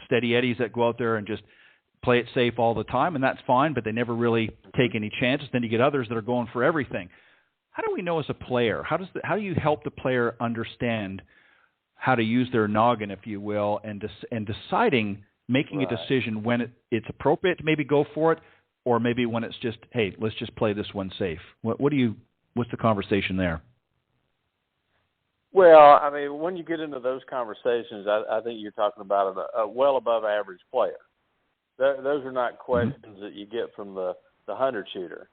steady eddies that go out there and just play it safe all the time, and that's fine, but they never really take any chances. Then you get others that are going for everything. How do we know as a player? How do you help the player understand how to use their noggin, if you will, and deciding, making a decision when it's appropriate to maybe go for it, or maybe when it's just, hey, let's just play this one safe? What's the conversation there? Well, I mean, when you get into those conversations, I think you're talking about a well above average player. Those are not questions that you get from the 100 shooter.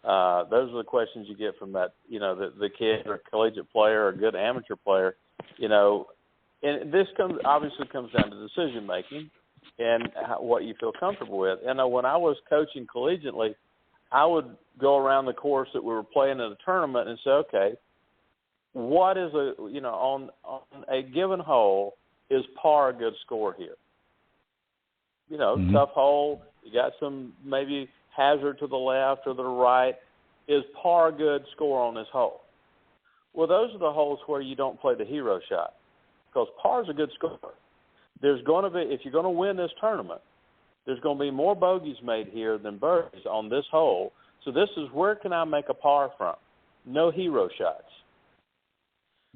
Those are the questions you get from that, the kid or collegiate player or a good amateur player, and this obviously comes down to decision making and what you feel comfortable with. And when I was coaching collegiately, I would go around the course that we were playing in a tournament and say, okay, what is on a given hole, is par a good score here? Tough hole, you got some maybe hazard to the left or the right. Is par a good score on this hole? Well, those are the holes where you don't play the hero shot, because par is a good score. There's going to be, if you're going to win this tournament, there's going to be more bogeys made here than birdies on this hole. So this is where can I make a par from? No hero shots.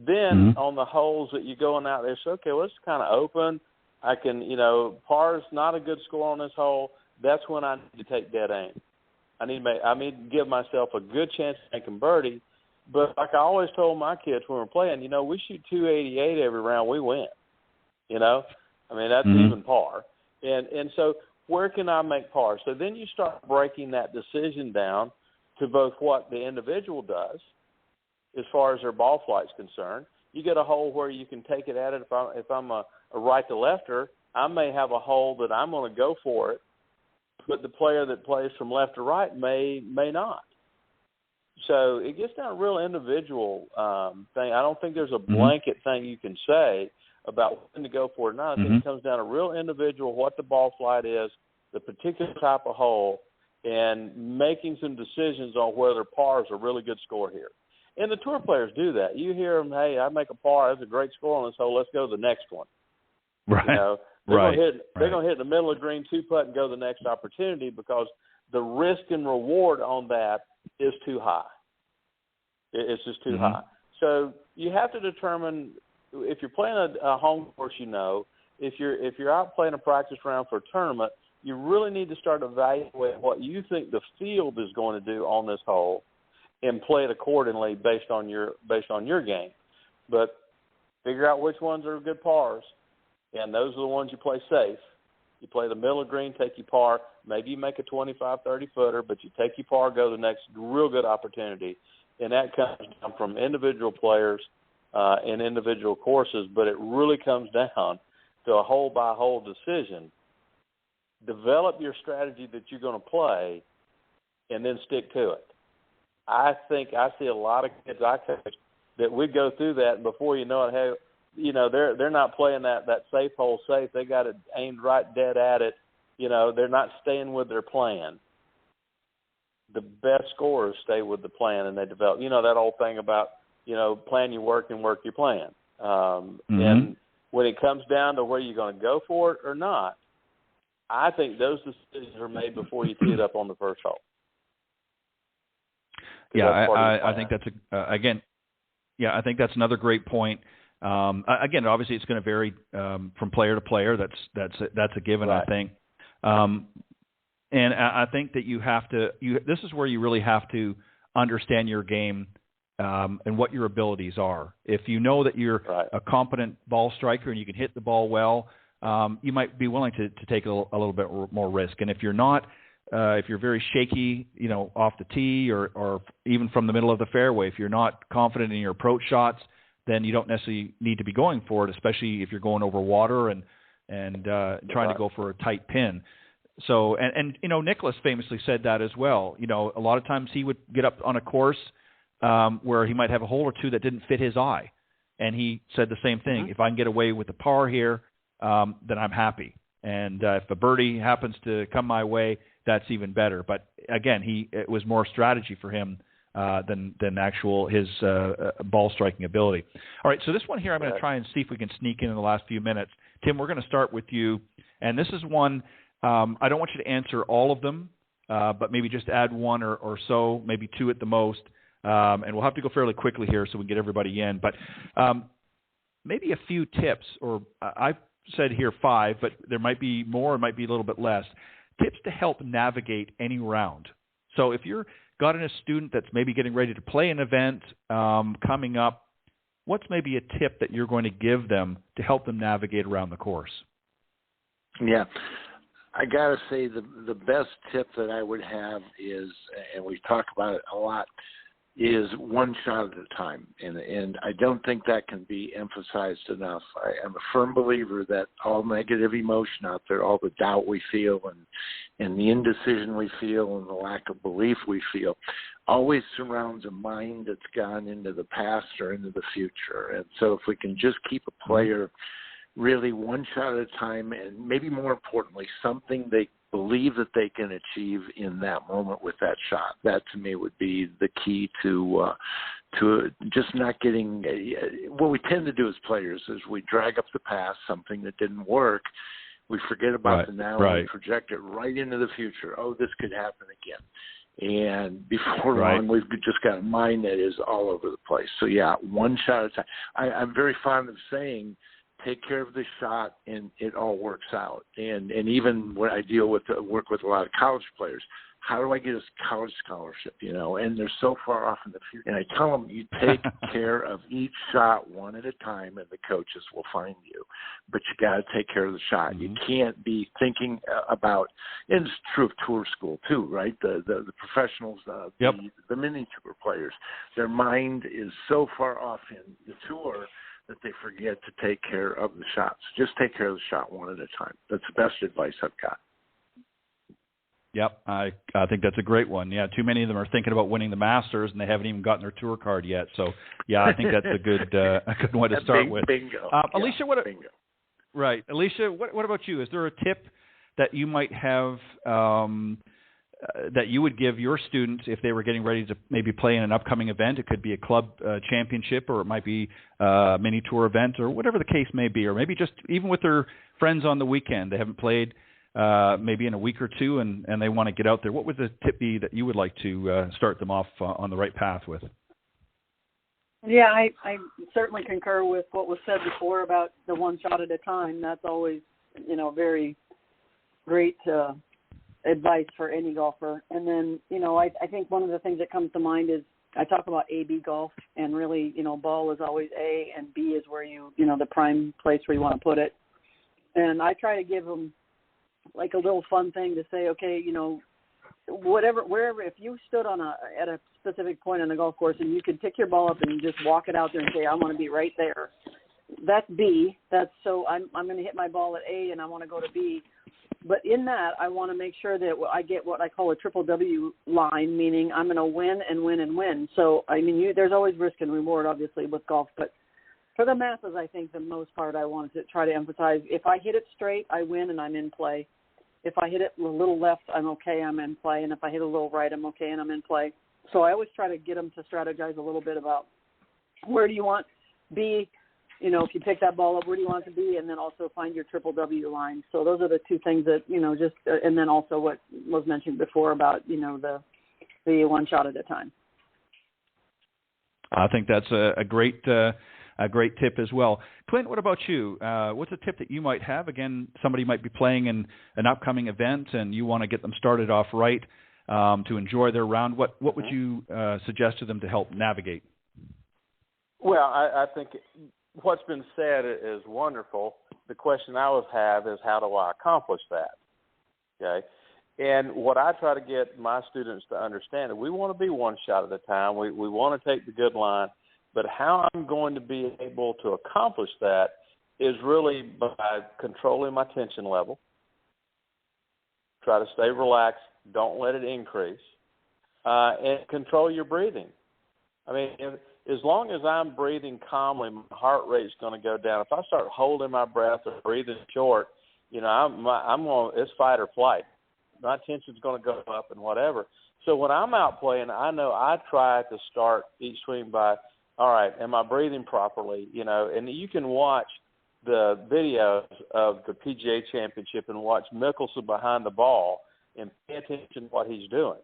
Then on the holes that you're going out there, so, okay, well, it's kind of open. I can, par's not a good score on this hole. That's when I need to take dead aim. I need to give myself a good chance of making birdie. But like I always told my kids when we're playing, we shoot 288 every round, we win. That's even par. And so where can I make par? So then you start breaking that decision down to both what the individual does as far as their ball flight's concerned. You get a hole where you can take it at it. If I'm a right-to-lefter, I may have a hole that I'm going to go for it, but the player that plays from left to right may not. So it gets down to a real individual thing. I don't think there's a blanket thing you can say about when to go for it or not. I think it comes down to real individual, what the ball flight is, the particular type of hole, and making some decisions on whether par is a really good score here. And the tour players do that. You hear them, hey, I make a par. That's a great score on this hole. Let's go to the next one. Right. They're going to hit in the middle of the green, 2-putt, and go to the next opportunity because the risk and reward on that is too high. It's just too high. So you have to determine if you're playing a home course, if you're out playing a practice round for a tournament, you really need to start evaluating what you think the field is going to do on this hole and play it accordingly based on your game. But figure out which ones are good pars, and those are the ones you play safe. You play the middle of green, take your par. Maybe you make a 25, 30-footer, but you take your par, go to the next real good opportunity. And that comes down from individual players and individual courses, but it really comes down to a hole-by-hole decision. Develop your strategy that you're going to play and then stick to it. I think I see a lot of kids I coach that we go through that, and before you know it, hey, they're not playing that safe hole safe. They got it aimed right dead at it. They're not staying with their plan. The best scorers stay with the plan, and they develop. That old thing about, plan your work and work your plan. And when it comes down to where you're going to go for it or not, I think those decisions are made before you tee it up on the first hole. Yeah, I think that's I think that's another great point. Again, obviously, it's going to vary from player to player. That's a given, right. I think. And I think that you have to. This is where you really have to understand your game and what your abilities are. If you know that you're a competent ball striker and you can hit the ball well, you might be willing to take a little bit more risk. And if you're not, if you're very shaky, off the tee or even from the middle of the fairway, if you're not confident in your approach shots, then you don't necessarily need to be going for it, especially if you're going over water and trying to go for a tight pin. So, and Nicklaus famously said that as well. A lot of times he would get up on a course where he might have a hole or two that didn't fit his eye. And he said the same thing. If I can get away with the par here, then I'm happy. And if a birdie happens to come my way, that's even better. But again, it was more strategy for him than actual his ball striking ability. All right, so this one here I'm going to try and see if we can sneak in the last few minutes. Tim, we're going to start with you. And this is one, I don't want you to answer all of them, but maybe just add one or so, maybe two at the most. And we'll have to go fairly quickly here so we can get everybody in. But maybe a few tips, or I've said here 5, but there might be more, it might be a little bit less. Tips to help navigate any round. So if you're got in a student that's maybe getting ready to play an event coming up, what's maybe a tip that you're going to give them to help them navigate around the course? Yeah. I got to say the best tip that I would have is, and we talk about it a lot, is one shot at a time. And I don't think that can be emphasized enough. I am a firm believer that all negative emotion out there, all the doubt we feel and the indecision we feel and the lack of belief we feel, always surrounds a mind that's gone into the past or into the future. And so if we can just keep a player really one shot at a time, and maybe more importantly, something they believe that they can achieve in that moment with that shot. That to me would be the key to just not getting what we tend to do as players is we drag up the past, something that didn't work. We forget about the now and we Right. project it right into the future. Oh, this could happen again. And before Right. long, we've just got a mind that is all over the place. So, yeah, one shot at a time. I'm very fond of saying, take care of the shot, and it all works out. And even when I work with a lot of college players, how do I get a college scholarship, And they're so far off in the future. And I tell them, you take care of each shot one at a time, and the coaches will find you. But you got to take care of the shot. Mm-hmm. You can't be thinking about, and it's true of tour school too, right? The professionals, Yep. the mini tour players, their mind is so far off in the tour that they forget to take care of the shots. Just take care of the shot one at a time. That's the best advice I've got. Yep, I think that's a great one. Yeah, too many of them are thinking about winning the Masters, and they haven't even gotten their tour card yet. So, yeah, I think that's a good one to start with. Bingo. Alicia, bingo. Right, Alicia, what about you? Is there a tip that you might have that you would give your students if they were getting ready to maybe play in an upcoming event? It could be a club championship, or it might be a mini tour event, or whatever the case may be, or maybe just even with their friends on the weekend. They haven't played maybe in a week or two, and they want to get out there. What would the tip be that you would like to start them off on the right path with? Yeah, I certainly concur with what was said before about the one shot at a time. That's always, very great advice for any golfer. And then, I think one of the things that comes to mind is I talk about A-B golf, and really, ball is always A, and B is where the prime place where you want to put it. And I try to give them like a little fun thing to say, okay, wherever, if you stood at a specific point on the golf course and you could pick your ball up and just walk it out there and say, I want to be right there. That's B. So I'm going to hit my ball at A and I want to go to B. But in that, I want to make sure that I get what I call a triple W line, meaning I'm going to win and win and win. So, there's always risk and reward, obviously, with golf, but for the Masters, I think the most part I wanted to try to emphasize, if I hit it straight, I win and I'm in play. If I hit it a little left, I'm okay, I'm in play. And if I hit a little right, I'm okay and I'm in play. So I always try to get them to strategize a little bit about where do you want B, if you pick that ball up, where do you want it to be? And then also find your triple W line. So those are the two things that, and then also what was mentioned before about, the one shot at a time. I think that's a great tip as well. Clint, what about you? What's a tip that you might have? Again, somebody might be playing in an upcoming event and you want to get them started off right to enjoy their round. What would you suggest to them to help navigate? Well, I think what's been said is wonderful. The question I always have is, how do I accomplish that? Okay. And what I try to get my students to understand is we want to be one shot at a time. We want to take the good line. But how I'm going to be able to accomplish that is really by controlling my tension level. Try to stay relaxed. Don't let it increase. And control your breathing. As long as I'm breathing calmly, my heart rate's going to go down. If I start holding my breath or breathing short, it's fight or flight. My tension's going to go up and whatever. So when I'm out playing, I know I try to start each swing by, all right, am I breathing properly? And you can watch the videos of the PGA Championship and watch Mickelson behind the ball and pay attention to what he's doing.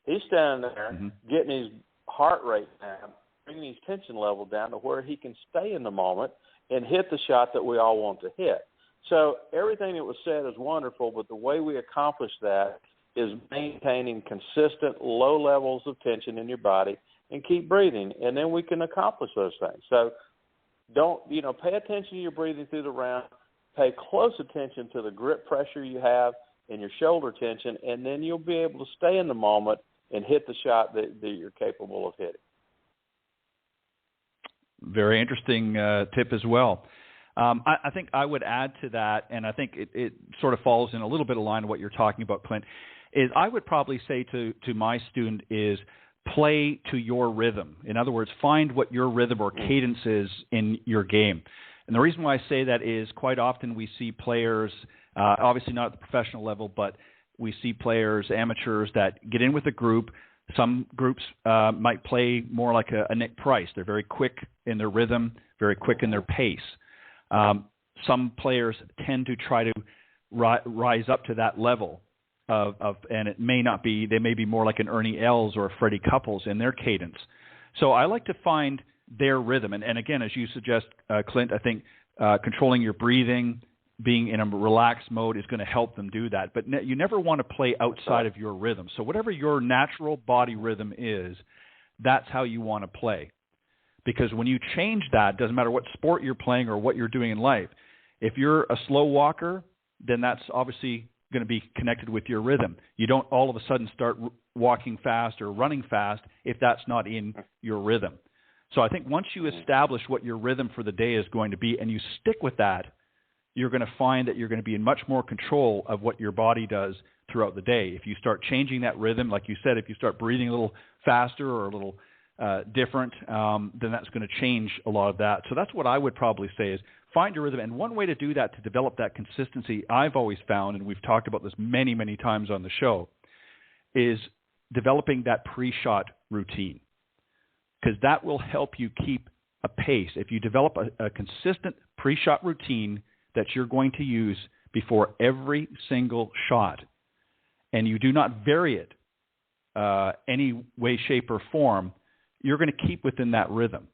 He's standing there getting his heart rate down, bringing his tension level down to where he can stay in the moment and hit the shot that we all want to hit. So everything that was said is wonderful, but the way we accomplish that is maintaining consistent low levels of tension in your body and keep breathing, and then we can accomplish those things. So pay attention to your breathing through the round, pay close attention to the grip pressure you have and your shoulder tension, and then you'll be able to stay in the moment and hit the shot that you're capable of hitting. Very interesting tip as well. I think I would add to that, and I think it sort of falls in a little bit of line of what you're talking about, Clint, is I would probably say to my student is play to your rhythm. In other words, find what your rhythm or cadence is in your game. And the reason why I say that is quite often we see players, obviously not at the professional level, but we see players, amateurs, that get in with a group. Some groups might play more like a Nick Price. They're very quick in their rhythm, very quick in their pace. some players tend to try to rise up to that level and it may not be, they may be more like an Ernie Els or a Freddie Couples in their cadence. So I like to find their rhythm. And again, as you suggest, Clint, I think controlling your breathing, being in a relaxed mode is going to help them do that. But you never want to play outside of your rhythm. So whatever your natural body rhythm is, that's how you want to play. Because when you change that, doesn't matter what sport you're playing or what you're doing in life, if you're a slow walker, then that's obviously going to be connected with your rhythm. You don't all of a sudden start walking fast or running fast if that's not in your rhythm. So I think once you establish what your rhythm for the day is going to be and you stick with that, you're going to find that you're going to be in much more control of what your body does throughout the day. If you start changing that rhythm, like you said, if you start breathing a little faster or a little different, then that's going to change a lot of that. So that's what I would probably say is find your rhythm. And one way to do that, to develop that consistency, I've always found, and we've talked about this many, many times on the show, is developing that pre-shot routine, because that will help you keep a pace. If you develop a consistent pre-shot routine that you're going to use before every single shot, and you do not vary it any way, shape, or form, you're going to keep within that rhythm.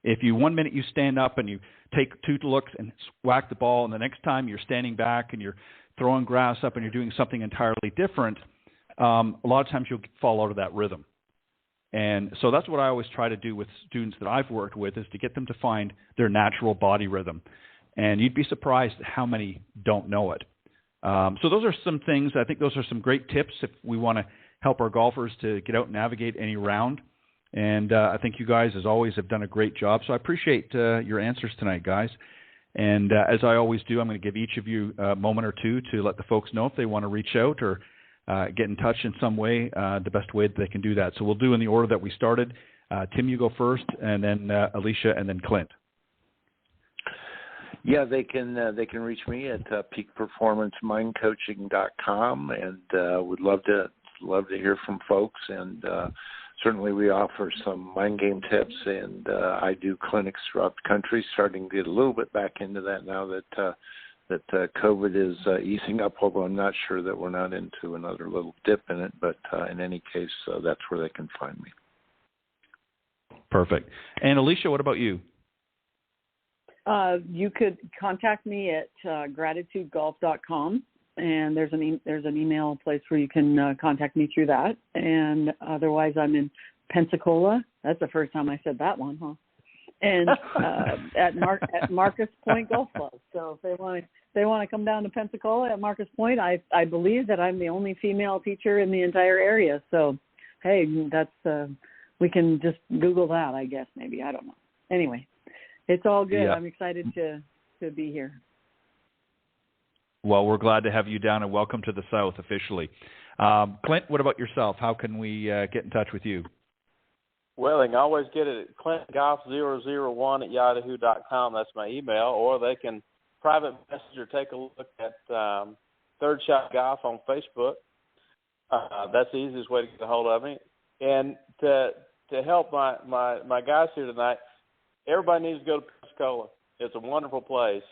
If you 1 minute you stand up and you take 2 looks and whack the ball, and the next time you're standing back and you're throwing grass up and you're doing something entirely different, a lot of times you'll fall out of that rhythm. And so that's what I always try to do with students that I've worked with, is to get them to find their natural body rhythm. And you'd be surprised at how many don't know it. So those are some things. I think those are some great tips if we want to help our golfers to get out and navigate any round. And I think you guys, as always, have done a great job. So I appreciate your answers tonight, guys. And as I always do, I'm going to give each of you a moment or two to let the folks know if they want to reach out or get in touch in some way, the best way that they can do that. So we'll do in the order that we started. Tim, you go first, and then Alicia, and then Clint. Yeah, they can reach me at peakperformancemindcoaching.com, and would love to hear from folks. And certainly we offer some mind game tips, and I do clinics throughout the country, starting to get a little bit back into that now that COVID is easing up, although I'm not sure that we're not into another little dip in it. But in any case, that's where they can find me. Perfect. And Alicia, what about you? You could contact me at gratitudegolf.com, and there's an email place where you can contact me through that. And otherwise, I'm in Pensacola. That's the first time I said that one, huh? And at Marcus Point Golf Club. So if they want to come down to Pensacola at Marcus Point, I believe that I'm the only female teacher in the entire area. So hey, that's we can just Google that, I guess, maybe. I don't know. Anyway. It's all good. Yeah. I'm excited to be here. Well, we're glad to have you down, and welcome to the South officially. Clint, what about yourself? How can we get in touch with you? Well, they can always get it at clintgolf001@yahoo.com. That's my email. Or they can private message or take a look at Third Shot Golf on Facebook. That's the easiest way to get a hold of me. And to help my guys here tonight, everybody needs to go to Pensacola. It's a wonderful place.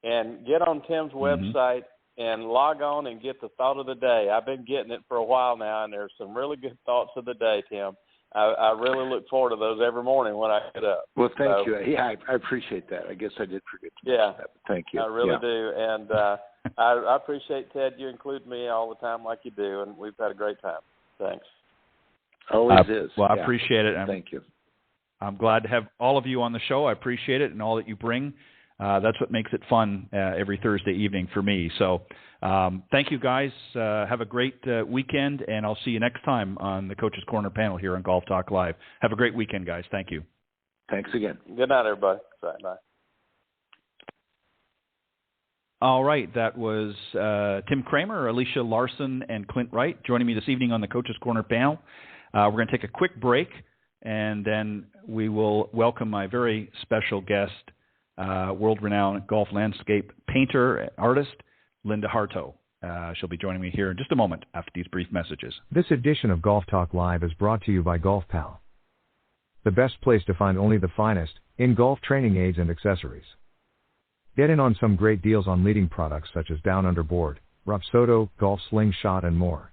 And get on Tim's website and log on and get the thought of the day. I've been getting it for a while now, and there's some really good thoughts of the day, Tim. I really look forward to those every morning when I get up. Well, thank you. Yeah, I appreciate that. I guess I did forget to mention that, but thank you. I really do. And I appreciate, Ted, you include me all the time like you do, and we've had a great time. Thanks. Always is. Well, I appreciate it. Thank you. I'm glad to have all of you on the show. I appreciate it and all that you bring. That's what makes it fun every Thursday evening for me. So thank you, guys. Have a great weekend, and I'll see you next time on the Coach's Corner panel here on Golf Talk Live. Have a great weekend, guys. Thank you. Thanks again. Good night, everybody. Bye. All right. That was Tim Kramer, Alicia Larson, and Clint Wright joining me this evening on the Coach's Corner panel. We're going to take a quick break, and then we will welcome my very special guest, world-renowned golf landscape painter and artist, Linda Hartough. She'll be joining me here in just a moment after these brief messages. This edition of Golf Talk Live is brought to you by Golf Pal, the best place to find only the finest in golf training aids and accessories. Get in on some great deals on leading products such as Down Underboard, Rapsodo, Golf Slingshot, and more.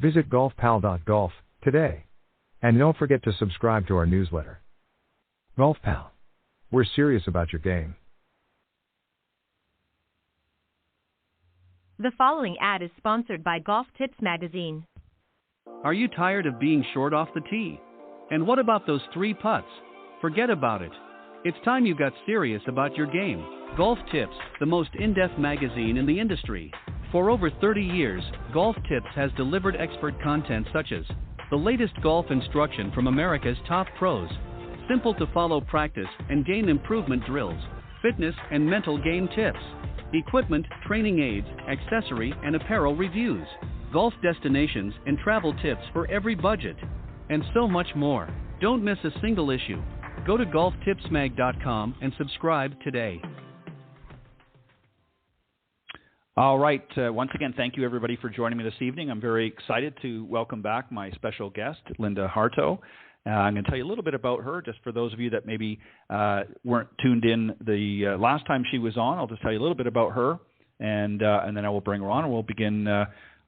Visit golfpal.golf today. And don't forget to subscribe to our newsletter. Golf Pal. We're serious about your game. The following ad is sponsored by Golf Tips Magazine. Are you tired of being short off the tee? And what about those 3 putts? Forget about it. It's time you got serious about your game. Golf Tips, the most in-depth magazine in the industry. For over 30 years, Golf Tips has delivered expert content such as the latest golf instruction from America's top pros, simple-to-follow practice and game improvement drills, fitness and mental game tips, equipment, training aids, accessory and apparel reviews, golf destinations and travel tips for every budget, and so much more. Don't miss a single issue. Go to golftipsmag.com and subscribe today. All right. Once again, thank you everybody for joining me this evening. I'm very excited to welcome back my special guest, Linda Hartough. I'm going to tell you a little bit about her, just for those of you that maybe weren't tuned in the last time she was on. I'll just tell you a little bit about her, and then I will bring her on, and we'll begin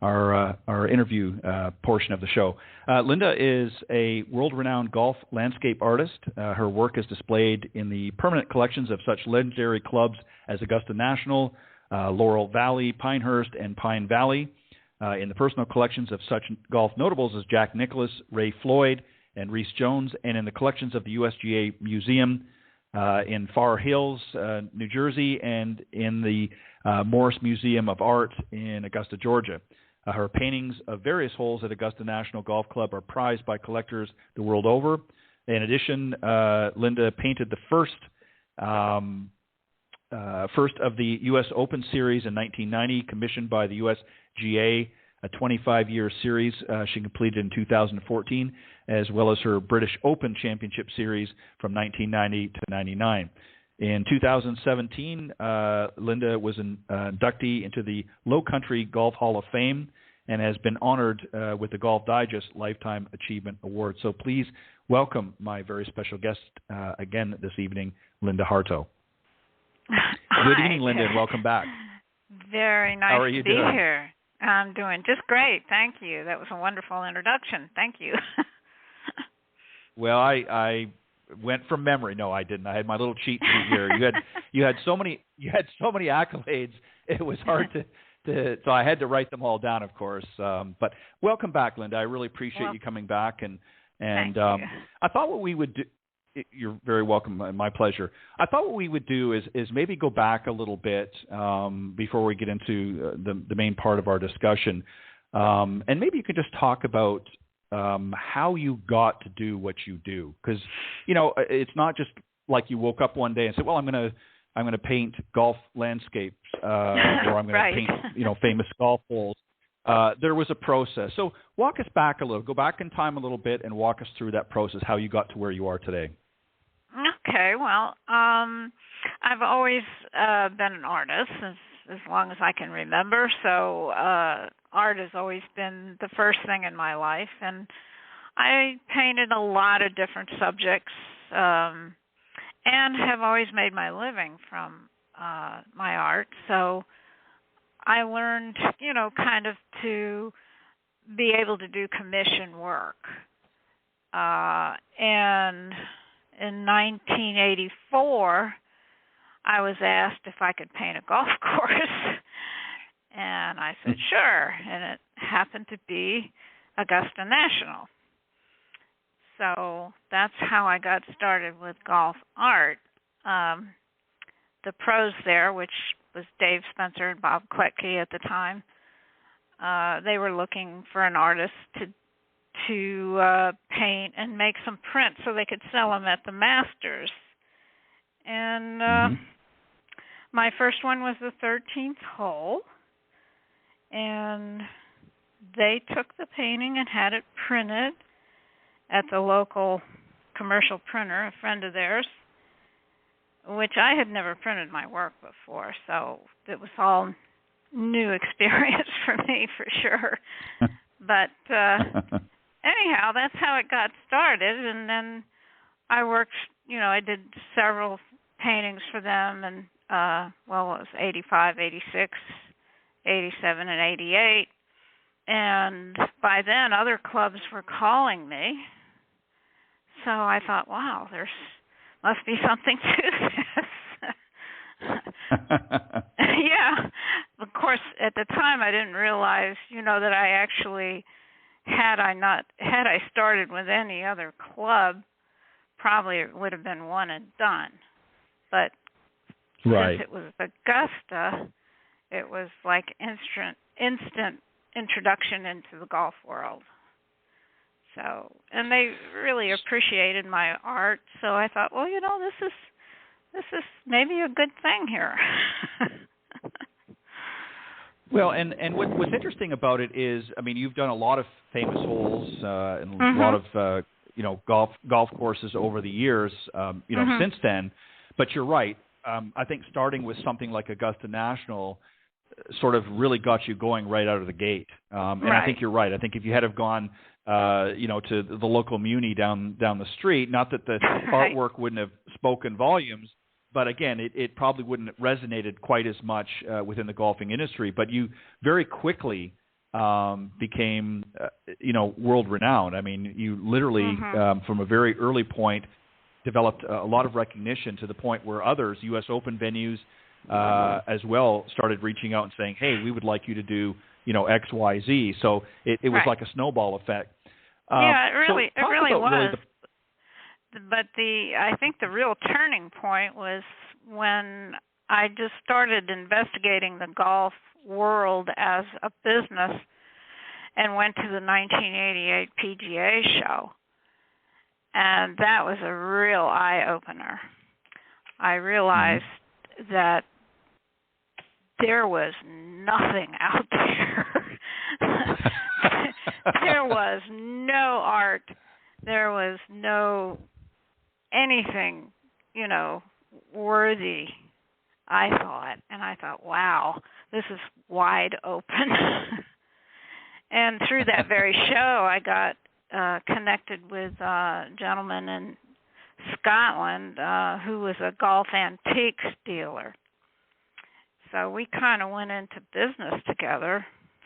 our interview portion of the show. Linda is a world-renowned golf landscape artist. Her work is displayed in the permanent collections of such legendary clubs as Augusta National, Laurel Valley, Pinehurst, and Pine Valley, in the personal collections of such golf notables as Jack Nicklaus, Ray Floyd, and Reese Jones, and in the collections of the USGA Museum in Far Hills, New Jersey, and in the Morris Museum of Art in Augusta, Georgia. Her paintings of various holes at Augusta National Golf Club are prized by collectors the world over. In addition, Linda painted the first of the U.S. Open Series in 1990, commissioned by the USGA, a 25-year series she completed in 2014, as well as her British Open Championship Series from 1990 to 99. In 2017, Linda was an inductee into the Low Country Golf Hall of Fame and has been honored with the Golf Digest Lifetime Achievement Award. So please welcome my very special guest again this evening, Linda Hartough. Good evening, Linda, and welcome back. Very nice How are you to be doing? here. I'm doing just great. Thank you. That was a wonderful introduction. Thank you. Well, I went from memory. No, I didn't. I had my little cheat sheet here. You had so many accolades. It was hard to so I had to write them all down, of course. But welcome back, Linda. I really appreciate you coming back. And thank you. I thought what we would do. You're very welcome. My pleasure. I thought what we would do is maybe go back a little bit before we get into the main part of our discussion, and maybe you could just talk about how you got to do what you do, because it's not just like you woke up one day and said, "Well, I'm going to paint golf landscapes, or I'm going to paint famous golf holes." There was a process. So walk us back a little. Go back in time a little bit and walk us through that process, how you got to where you are today. Okay, well, I've always been an artist as long as I can remember, so art has always been the first thing in my life, and I painted a lot of different subjects and have always made my living from my art, so I learned, kind of to be able to do commission work, and in 1984, I was asked if I could paint a golf course, and I said, sure, and it happened to be Augusta National. So that's how I got started with golf art. The pros there, which was Dave Spencer and Bob Kletke at the time, they were looking for an artist to paint and make some prints so they could sell them at the Masters. And my first one was the 13th hole, and they took the painting and had it printed at the local commercial printer, a friend of theirs, which I had never printed my work before, so it was all new experience for me for sure. But anyhow, that's how it got started, and then I worked, I did several paintings for them, and it was 85, 86, 87, and 88. And by then, other clubs were calling me. So I thought, wow, there's must be something to this. Yeah. Of course, at the time, I didn't realize, that I actually, had I started with any other club, probably it would have been one and done. But since it was Augusta, it was like instant introduction into the golf world. So, and they really appreciated my art. So I thought, well, this is maybe a good thing here. Well, and what's interesting about it is, I mean, you've done a lot of famous holes and a lot of golf courses over the years, since then. But you're right. I think starting with something like Augusta National sort of really got you going right out of the gate. And I think you're right. I think if you had have gone, to the local muni down the street, not that the artwork wouldn't have spoken volumes, but again, it probably wouldn't have resonated quite as much within the golfing industry. But you very quickly became, world renowned. I mean, you literally, from a very early point, developed a lot of recognition to the point where others, U.S. Open venues as well, started reaching out and saying, hey, we would like you to do, X, Y, Z. So it was like a snowball effect. Yeah, it really was. But I think the real turning point was when I just started investigating the golf world as a business and went to the 1988 PGA show. And that was a real eye-opener. I realized that there was nothing out there. There was no art. There was no anything, worthy, I thought. And I thought, wow, this is wide open. And through that very show, I got connected with a gentleman in Scotland who was a golf antiques dealer. So we kind of went into business together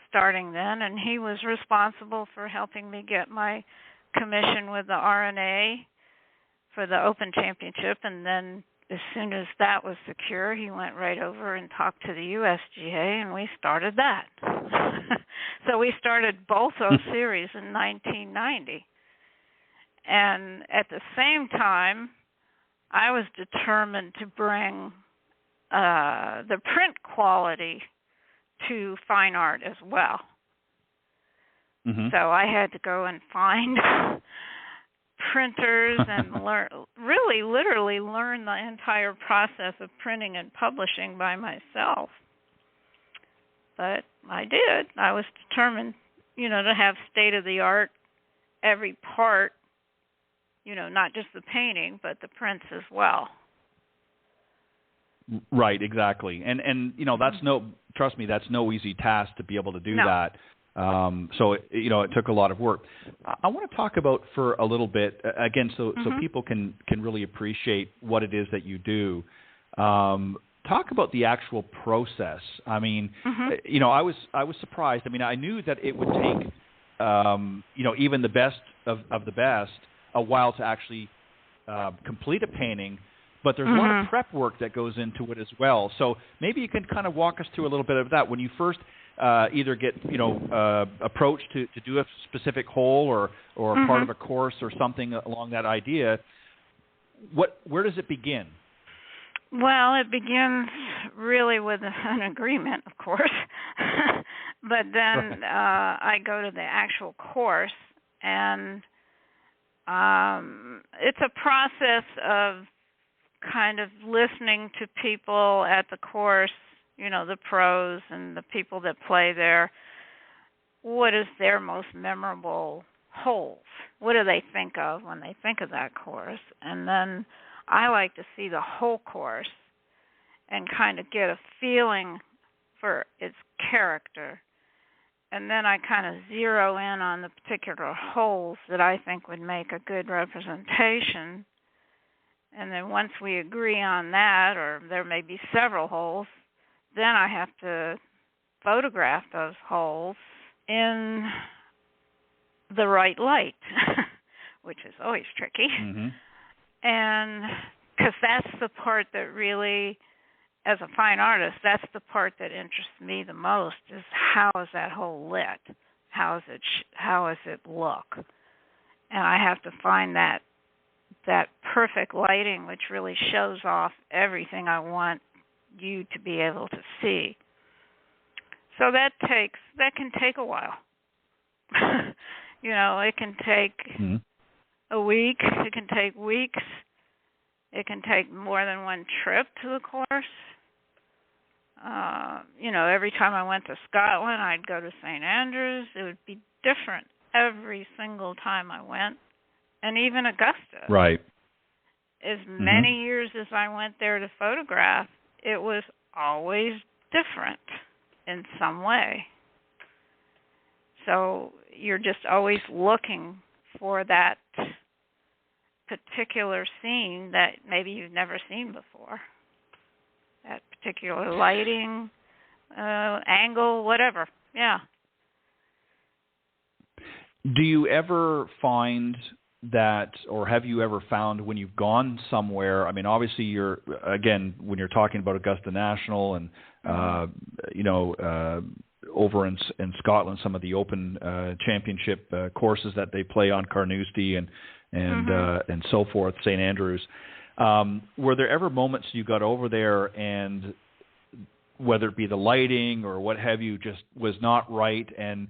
starting then, and he was responsible for helping me get my commission with the RNA for the Open Championship, and then as soon as that was secure, he went right over and talked to the USGA, and we started that. So we started both those series in 1990. And at the same time, I was determined to bring the print quality to fine art as well. So I had to go and find printers and literally learn the entire process of printing and publishing by myself. But I did. I was determined, to have state-of-the-art every part, not just the painting, but the prints as well. Right, exactly. And that's trust me, that's no easy task to be able to do that. So it took a lot of work. I want to talk about for a little bit again, so people can really appreciate what it is that you do. Talk about the actual process. I mean, I was surprised. I mean, I knew that it would take, even the best of the best a while to actually complete a painting. But there's a lot of prep work that goes into it as well. So maybe you can kind of walk us through a little bit of that. When you first either get approached to do a specific hole or a part of a course or something along that idea, where does it begin? Well, it begins really with an agreement, of course. But then I go to the actual course, and it's a process of kind of listening to people at the course, the pros and the people that play there. What is their most memorable holes? What do they think of when they think of that course? And then I like to see the whole course and kind of get a feeling for its character. And then I kind of zero in on the particular holes that I think would make a good representation. And then once we agree on that, or there may be several holes, then I have to photograph those holes in the right light, which is always tricky. Mm-hmm. And because that's the part that really, as a fine artist, that's the part that interests me the most, is how is that hole lit? How does it look? And I have to find that perfect lighting, which really shows off everything I want you to be able to see. So that can take a while. It can take a week. It can take weeks. It can take more than one trip to the course. Every time I went to Scotland, I'd go to St. Andrews. It would be different every single time I went, and even Augusta. Right. As many years as I went there to photograph, it was always different in some way. So you're just always looking for that particular scene that maybe you've never seen before. That particular lighting, angle, whatever. Yeah. Do you ever find that, or have you ever found when you've gone somewhere, I mean, obviously when you're talking about Augusta National and, over in Scotland, some of the Open Championship courses that they play on, Carnoustie and so forth, St. Andrews, were there ever moments you got over there and whether it be the lighting or what have you just was not right and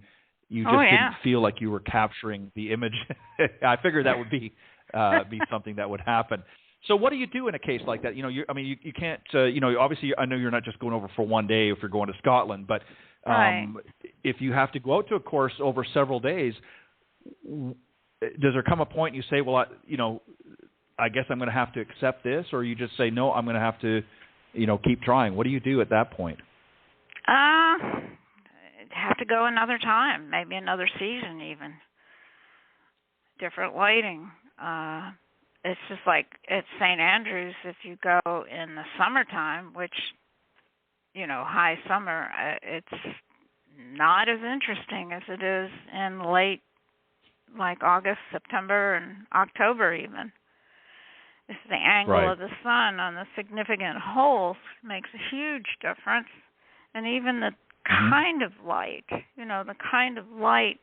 you just didn't feel like you were capturing the image? I figured that would be something that would happen. So what do you do in a case like that? You can't, obviously I know you're not just going over for one day if you're going to Scotland, but if you have to go out to a course over several days, does there come a point you say, well, I guess I'm going to have to accept this, or you just say, no, I'm going to have to, keep trying? What do you do at that point? Have to go another time, maybe another season even. Different lighting. It's just like at St. Andrews, if you go in the summertime, which, high summer, it's not as interesting as it is in late, like August, September, and October even. It's the angle of the sun on the significant holes makes a huge difference. And even the kind of light, the kind of light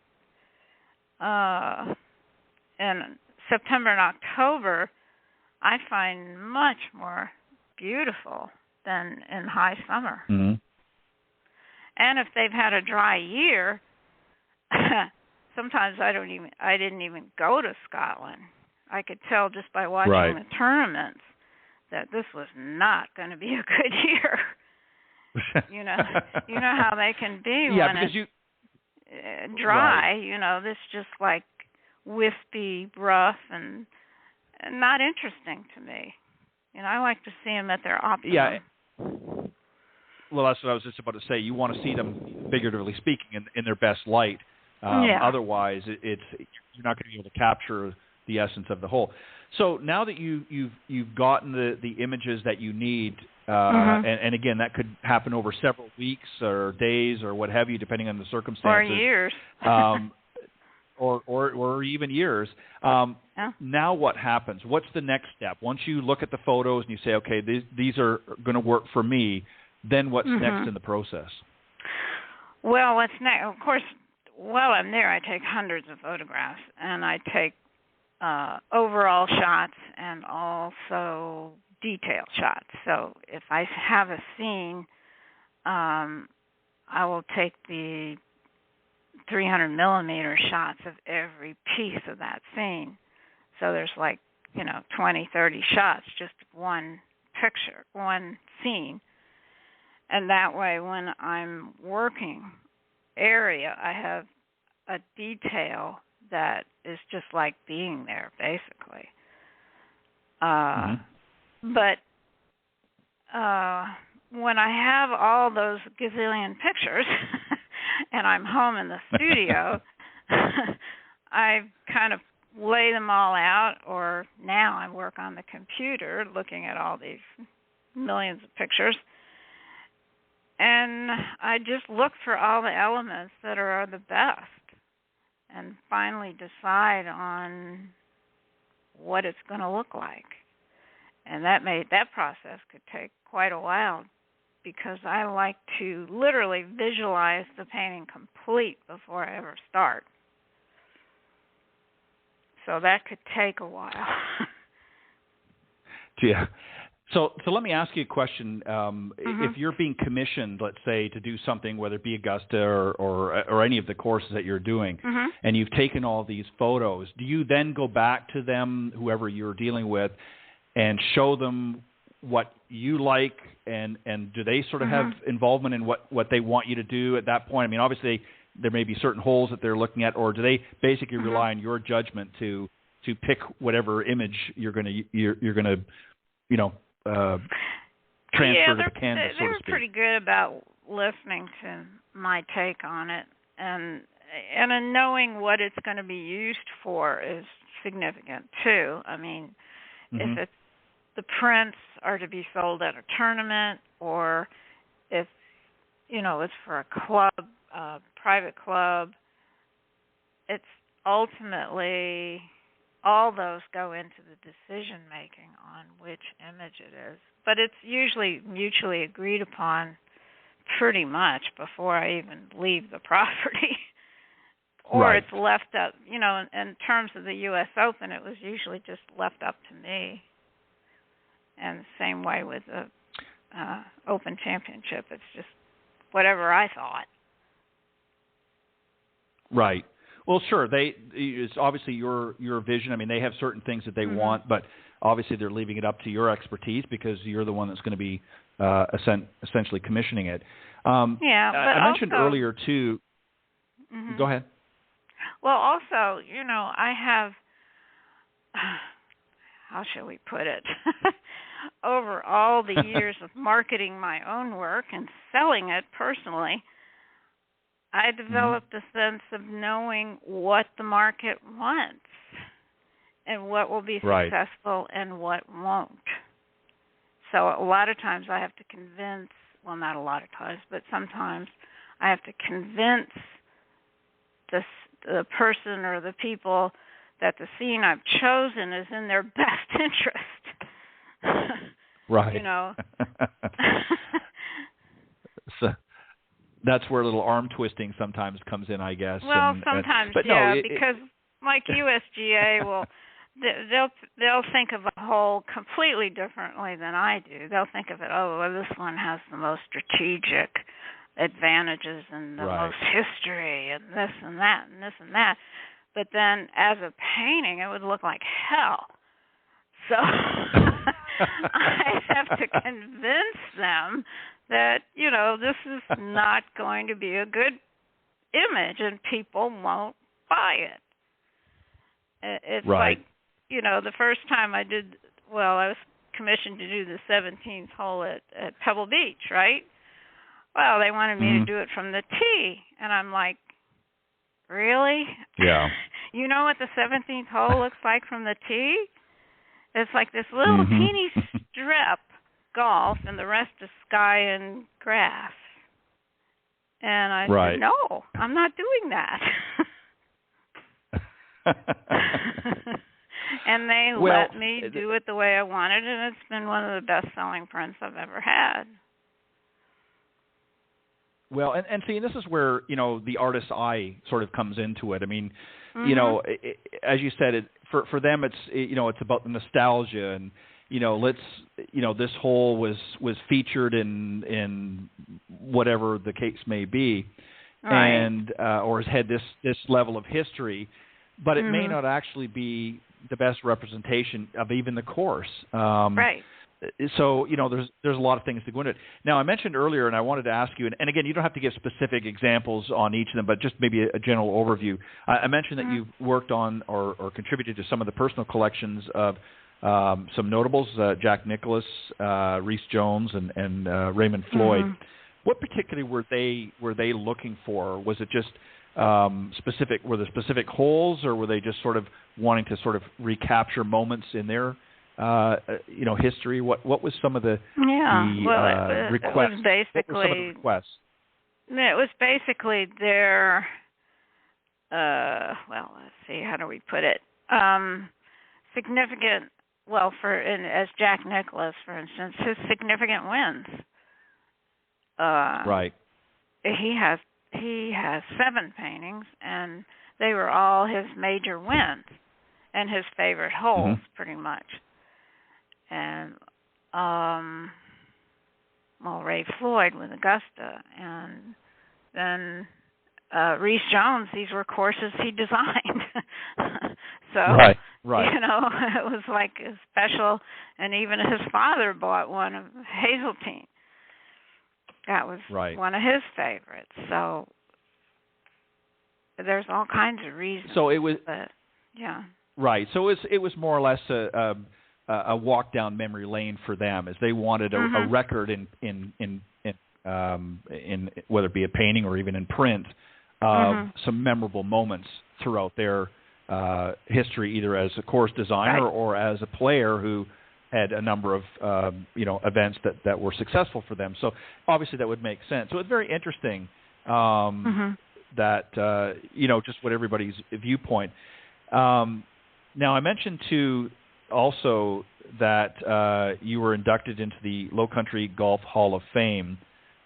in September and October, I find much more beautiful than in high summer. Mm-hmm. And if they've had a dry year, sometimes I didn't even go to Scotland. I could tell just by watching the tournaments that this was not going to be a good year. You know how they can be when it's dry. This just like wispy, rough, and not interesting to me. I like to see them at their optimum. Yeah. Well, that's what I was just about to say. You want to see them, figuratively speaking, in their best light. Otherwise, you're not going to be able to capture the essence of the whole. So now that you've gotten the images that you need, and again, that could happen over several weeks or days or what have you, depending on the circumstances. Or years. or even years. Now what happens? What's the next step? Once you look at the photos and you say, okay, these are going to work for me, then what's next in the process? Well, what's next? Of course, while I'm there, I take hundreds of photographs, and I take overall shots and also detail shots. So if I have a scene, I will take the 300 millimeter shots of every piece of that scene. So there's 20, 30 shots, just one picture, one scene. And that way, when I'm working area, I have a detail that is just like being there, basically. But when I have all those gazillion pictures and I'm home in the studio, I kind of lay them all out, or now I work on the computer looking at all these millions of pictures, and I just look for all the elements that are the best and finally decide on what it's going to look like. And that process could take quite a while, because I like to literally visualize the painting complete before I ever start. So that could take a while. Yeah. So let me ask you a question. If you're being commissioned, let's say, to do something, whether it be Augusta or any of the courses that you're doing, and you've taken all these photos, do you then go back to them, whoever you're dealing with, and show them what you like, and do they sort of have involvement in what they want you to do at that point? I mean, obviously there may be certain holes that they're looking at, or do they basically rely on your judgment to pick whatever image you're going to transfer to the canvas, so to speak? They're pretty good about listening to my take on it, and in knowing what it's going to be used for is significant too. I mean, if it's the prints are to be sold at a tournament, or if it's for a club, private club, it's ultimately all those go into the decision making on which image it is. But it's usually mutually agreed upon pretty much before I even leave the property. Or it's left up, in terms of the U.S. Open, it was usually just left up to me. And the same way with the Open Championship. It's just whatever I thought. Right. Well, sure. It's obviously your vision. I mean, they have certain things that they want, but obviously they're leaving it up to your expertise, because you're the one that's going to be essentially commissioning it. But I mentioned earlier, too. Go ahead. Well, also, I have, how shall we put it, over all the years of marketing my own work and selling it personally, I developed a sense of knowing what the market wants and what will be successful and what won't. So a lot of times I have to convince, well, not a lot of times, but sometimes I have to convince the person or the people that the scene I've chosen is in their best interest. Right. So that's where a little arm twisting sometimes comes in, I guess. Well, sometimes, because like USGA will, they'll think of a hole completely differently than I do. They'll think of it, this one has the most strategic advantages and the most history and this and that and this and that. But then as a painting, it would look like hell. So I have to convince them that, this is not going to be a good image and people won't buy it. It's like, the first time I was commissioned to do the 17th hole at Pebble Beach, right? Well, they wanted me to do it from the tee. And I'm like, really? Yeah. You know what the 17th hole looks like from the tee? It's like this little teeny strip golf, and the rest is sky and grass. And I said, no, I'm not doing that. And they let me do it the way I wanted, and it's been one of the best-selling prints I've ever had. Well, and see, this is where, the artist's eye sort of comes into it. I mean, as you said, for them, it's, it's about the nostalgia, and, this hole was featured in whatever the case may be, and or has had this level of history, but it may not actually be the best representation of even the course. So, there's a lot of things to go into it. Now, I mentioned earlier, and I wanted to ask you, and again, you don't have to give specific examples on each of them, but just maybe a general overview. I mentioned that you've worked on or contributed to some of the personal collections of some notables, Jack Nicklaus, Rhys Jones, and Raymond Floyd. What particularly were they looking for? Was it just specific? Were there specific holes, or were they just sort of wanting to sort of recapture moments in their history? What was some of the requests? It was basically, what were some of the requests? It was basically their let's see, how do we put it? Significant. Well, as Jack Nicklaus, for instance, his significant wins. Right. He has 7 paintings, and they were all his major wins and his favorite holes, pretty much. And Ray Floyd with Augusta, and then Reese Jones. These were courses he designed. So, right. it was like special. And even his father bought one of Hazeltine. That was one of his favorites. So there's all kinds of reasons. So it was, yeah. Right. So it was more or less a walk down memory lane for them, as they wanted a record in whether it be a painting or even in print of some memorable moments throughout their history, either as a course designer or as a player who had a number of events that were successful for them. So obviously that would make sense. So it's very interesting that just what everybody's viewpoint. Now I mentioned too also that you were inducted into the Low Country Golf Hall of Fame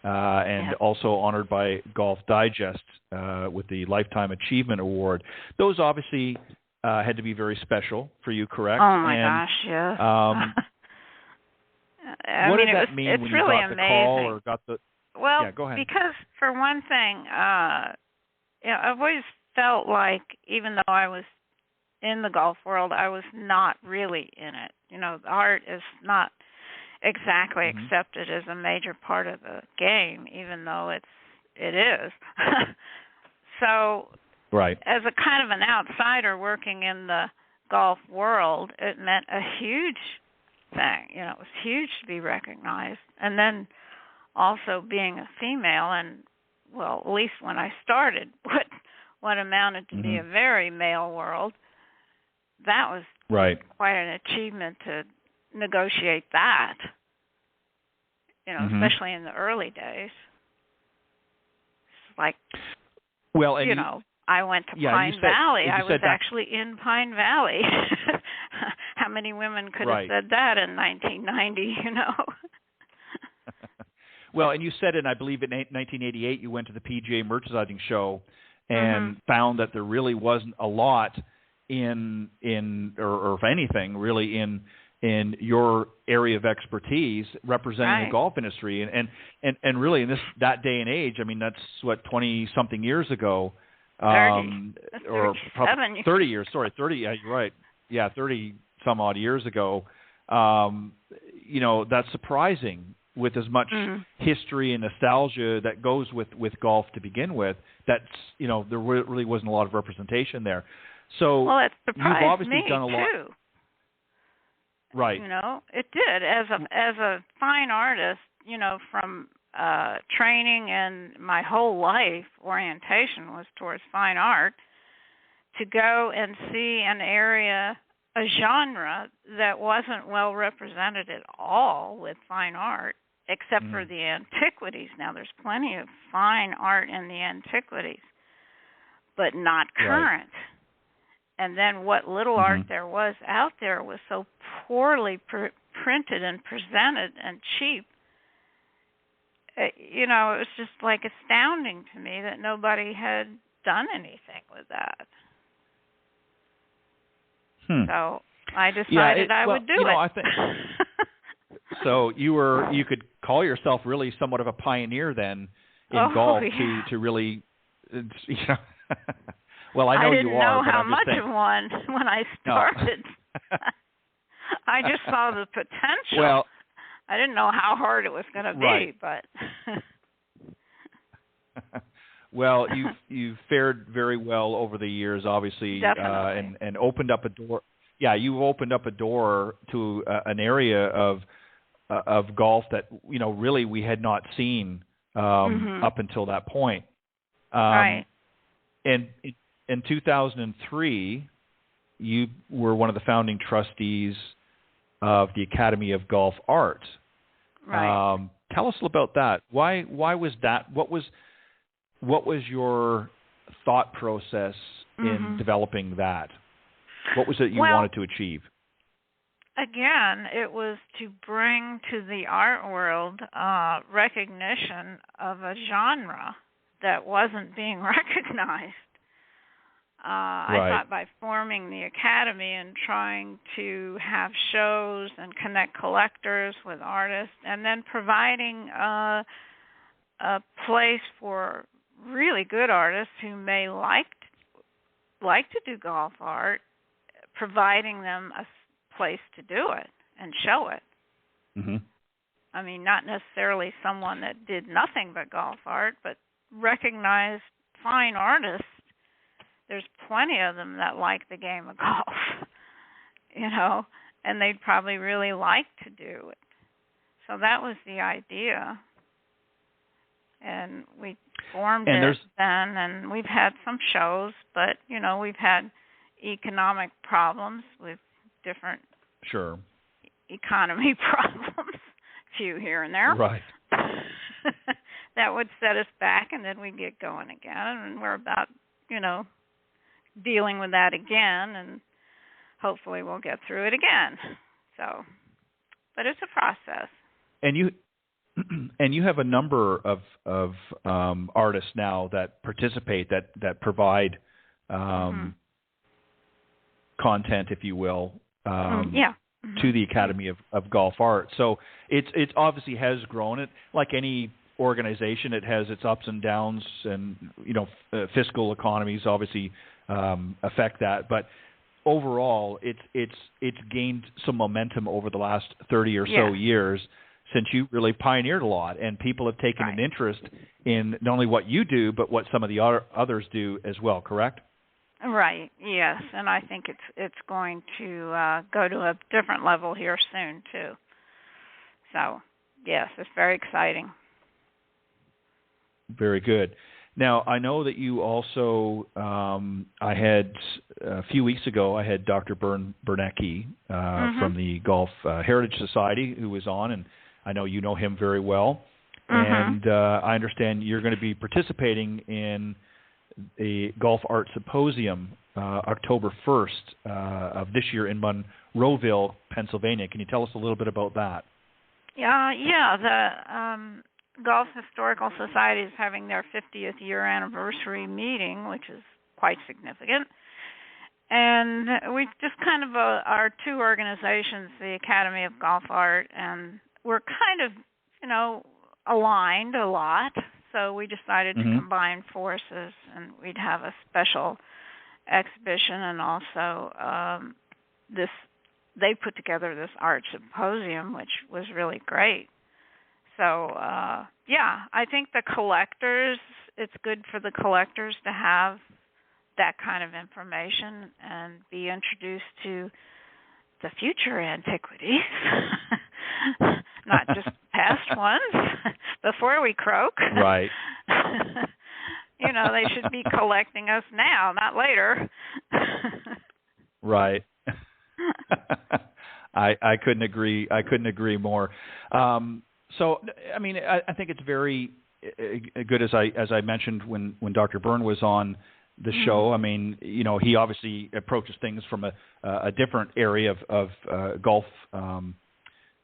and also honored by Golf Digest with the Lifetime Achievement Award. Those obviously had to be very special for you, correct? Oh my gosh, yes. What did that mean when you really got the call or got the? Well, go ahead. Because for one thing, I've always felt like even though I was in the golf world, I was not really in it. The art is not exactly accepted as a major part of the game, even though it is. So, as a kind of an outsider working in the golf world, it meant a huge thing. It was huge to be recognized. And then also being a female, and well, at least when I started, what amounted to be a very male world, that was quite an achievement to negotiate that. Especially in the early days. It's like, I went to Pine Valley. I was actually in Pine Valley. How many women could have said that in 1990, Well, and you said I believe in 1988 you went to the PGA Merchandising Show and found that there really wasn't a lot or if anything, really in your area of expertise representing the golf industry. And really in that day and age, I mean, that's 20-something years ago. 30. Or probably 30 years. Sorry, 30. Yeah, you're right. Yeah, 30 some odd years ago. That's surprising with as much history and nostalgia that goes with golf to begin with. That's there really wasn't a lot of representation there. So it surprised you've obviously me done a lot. Too. Right. It did. As a fine artist, from training and my whole life orientation was towards fine art, to go and see an area, a genre that wasn't well represented at all with fine art, except for the antiquities. Now, there's plenty of fine art in the antiquities, but not current. And then what little art there was out there was so poorly printed and presented and cheap. It was just like astounding to me that nobody had done anything with that. So I decided I would do it. I think, so you could call yourself really somewhat of a pioneer then in golf to really, Well, I know you are. I didn't know how much of one when I started. No. I just saw the potential. Well, I didn't know how hard it was going to be, but. Well, you've fared very well over the years, obviously, and opened up a door. Yeah, you've opened up a door to an area of golf that really we had not seen up until that point. And in 2003, you were one of the founding trustees of the Academy of Golf Art. Right. Tell us about that. Why was that? What was your thought process in developing that? What was it you wanted to achieve? Again, it was to bring to the art world recognition of a genre that wasn't being recognized. I thought by forming the Academy and trying to have shows and connect collectors with artists, and then providing a place for really good artists who may like to do golf art, providing them a place to do it and show it. Mm-hmm. I mean, not necessarily someone that did nothing but golf art, but recognized fine artists. There's plenty of them that like the game of golf, and they'd probably really like to do it. So that was the idea. And we formed it then, and we've had some shows, but, we've had economic problems with different economy problems, few here and there. Right. That would set us back, and then we'd get going again, and we're about, dealing with that again, and hopefully we'll get through it again. So, but it's a process. And you have a number of artists now that participate, that provide content, if you will, to the Academy of Golf Art. So it's obviously has grown. It like any organization, it has its ups and downs, and fiscal economies obviously affect that. But overall, it's gained some momentum over the last 30 or so years, since you really pioneered a lot, and people have taken an interest in not only what you do, but what some of the others do as well, correct? Right, yes, and I think it's going to go to a different level here soon, too. So, yes, it's very exciting. Very good. Now, I know that you also, I had, a few weeks ago, I had Dr. Bernecki from the Golf Heritage Society who was on, and I know you know him very well. And I understand you're going to be participating in a Golf Art Symposium October 1st of this year in Monroeville, Pennsylvania. Can you tell us a little bit about that? Yeah. The Golf Historical Society is having their 50th year anniversary meeting, which is quite significant. And we just kind of are two organizations, the Academy of Golf Art, and we're kind of, aligned a lot. So we decided to combine forces, and we'd have a special exhibition, and also they put together this art symposium, which was really great. So, I think the collectors, it's good for the collectors to have that kind of information and be introduced to the future antiquities, not just past ones, before we croak. Right. They should be collecting us now, not later. Right. I couldn't agree more. So, I mean, I think it's very good, as I mentioned when Dr. Byrne was on the show. I mean, he obviously approaches things from a different area of golf,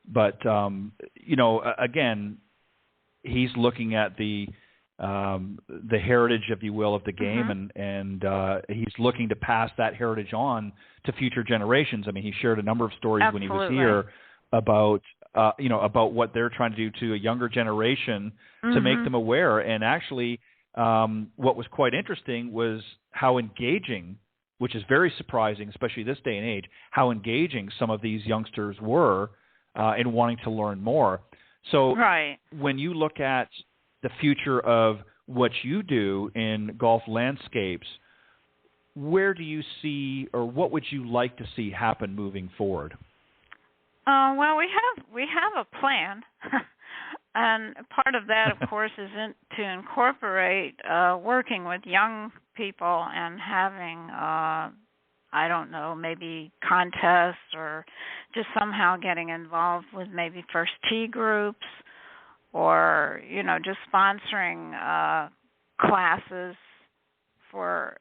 but again, he's looking at the heritage, if you will, of the game, and he's looking to pass that heritage on to future generations. I mean, he shared a number of stories when he was here about what they're trying to do to a younger generation to make them aware. And actually, what was quite interesting was how engaging, which is very surprising, especially this day and age, how engaging some of these youngsters were in wanting to learn more. So when you look at the future of what you do in golf landscapes, where do you see, or what would you like to see happen moving forward? Well, we have a plan, and part of that, of course, is to incorporate working with young people and having, I don't know, maybe contests or just somehow getting involved with maybe first tee groups or, just sponsoring classes for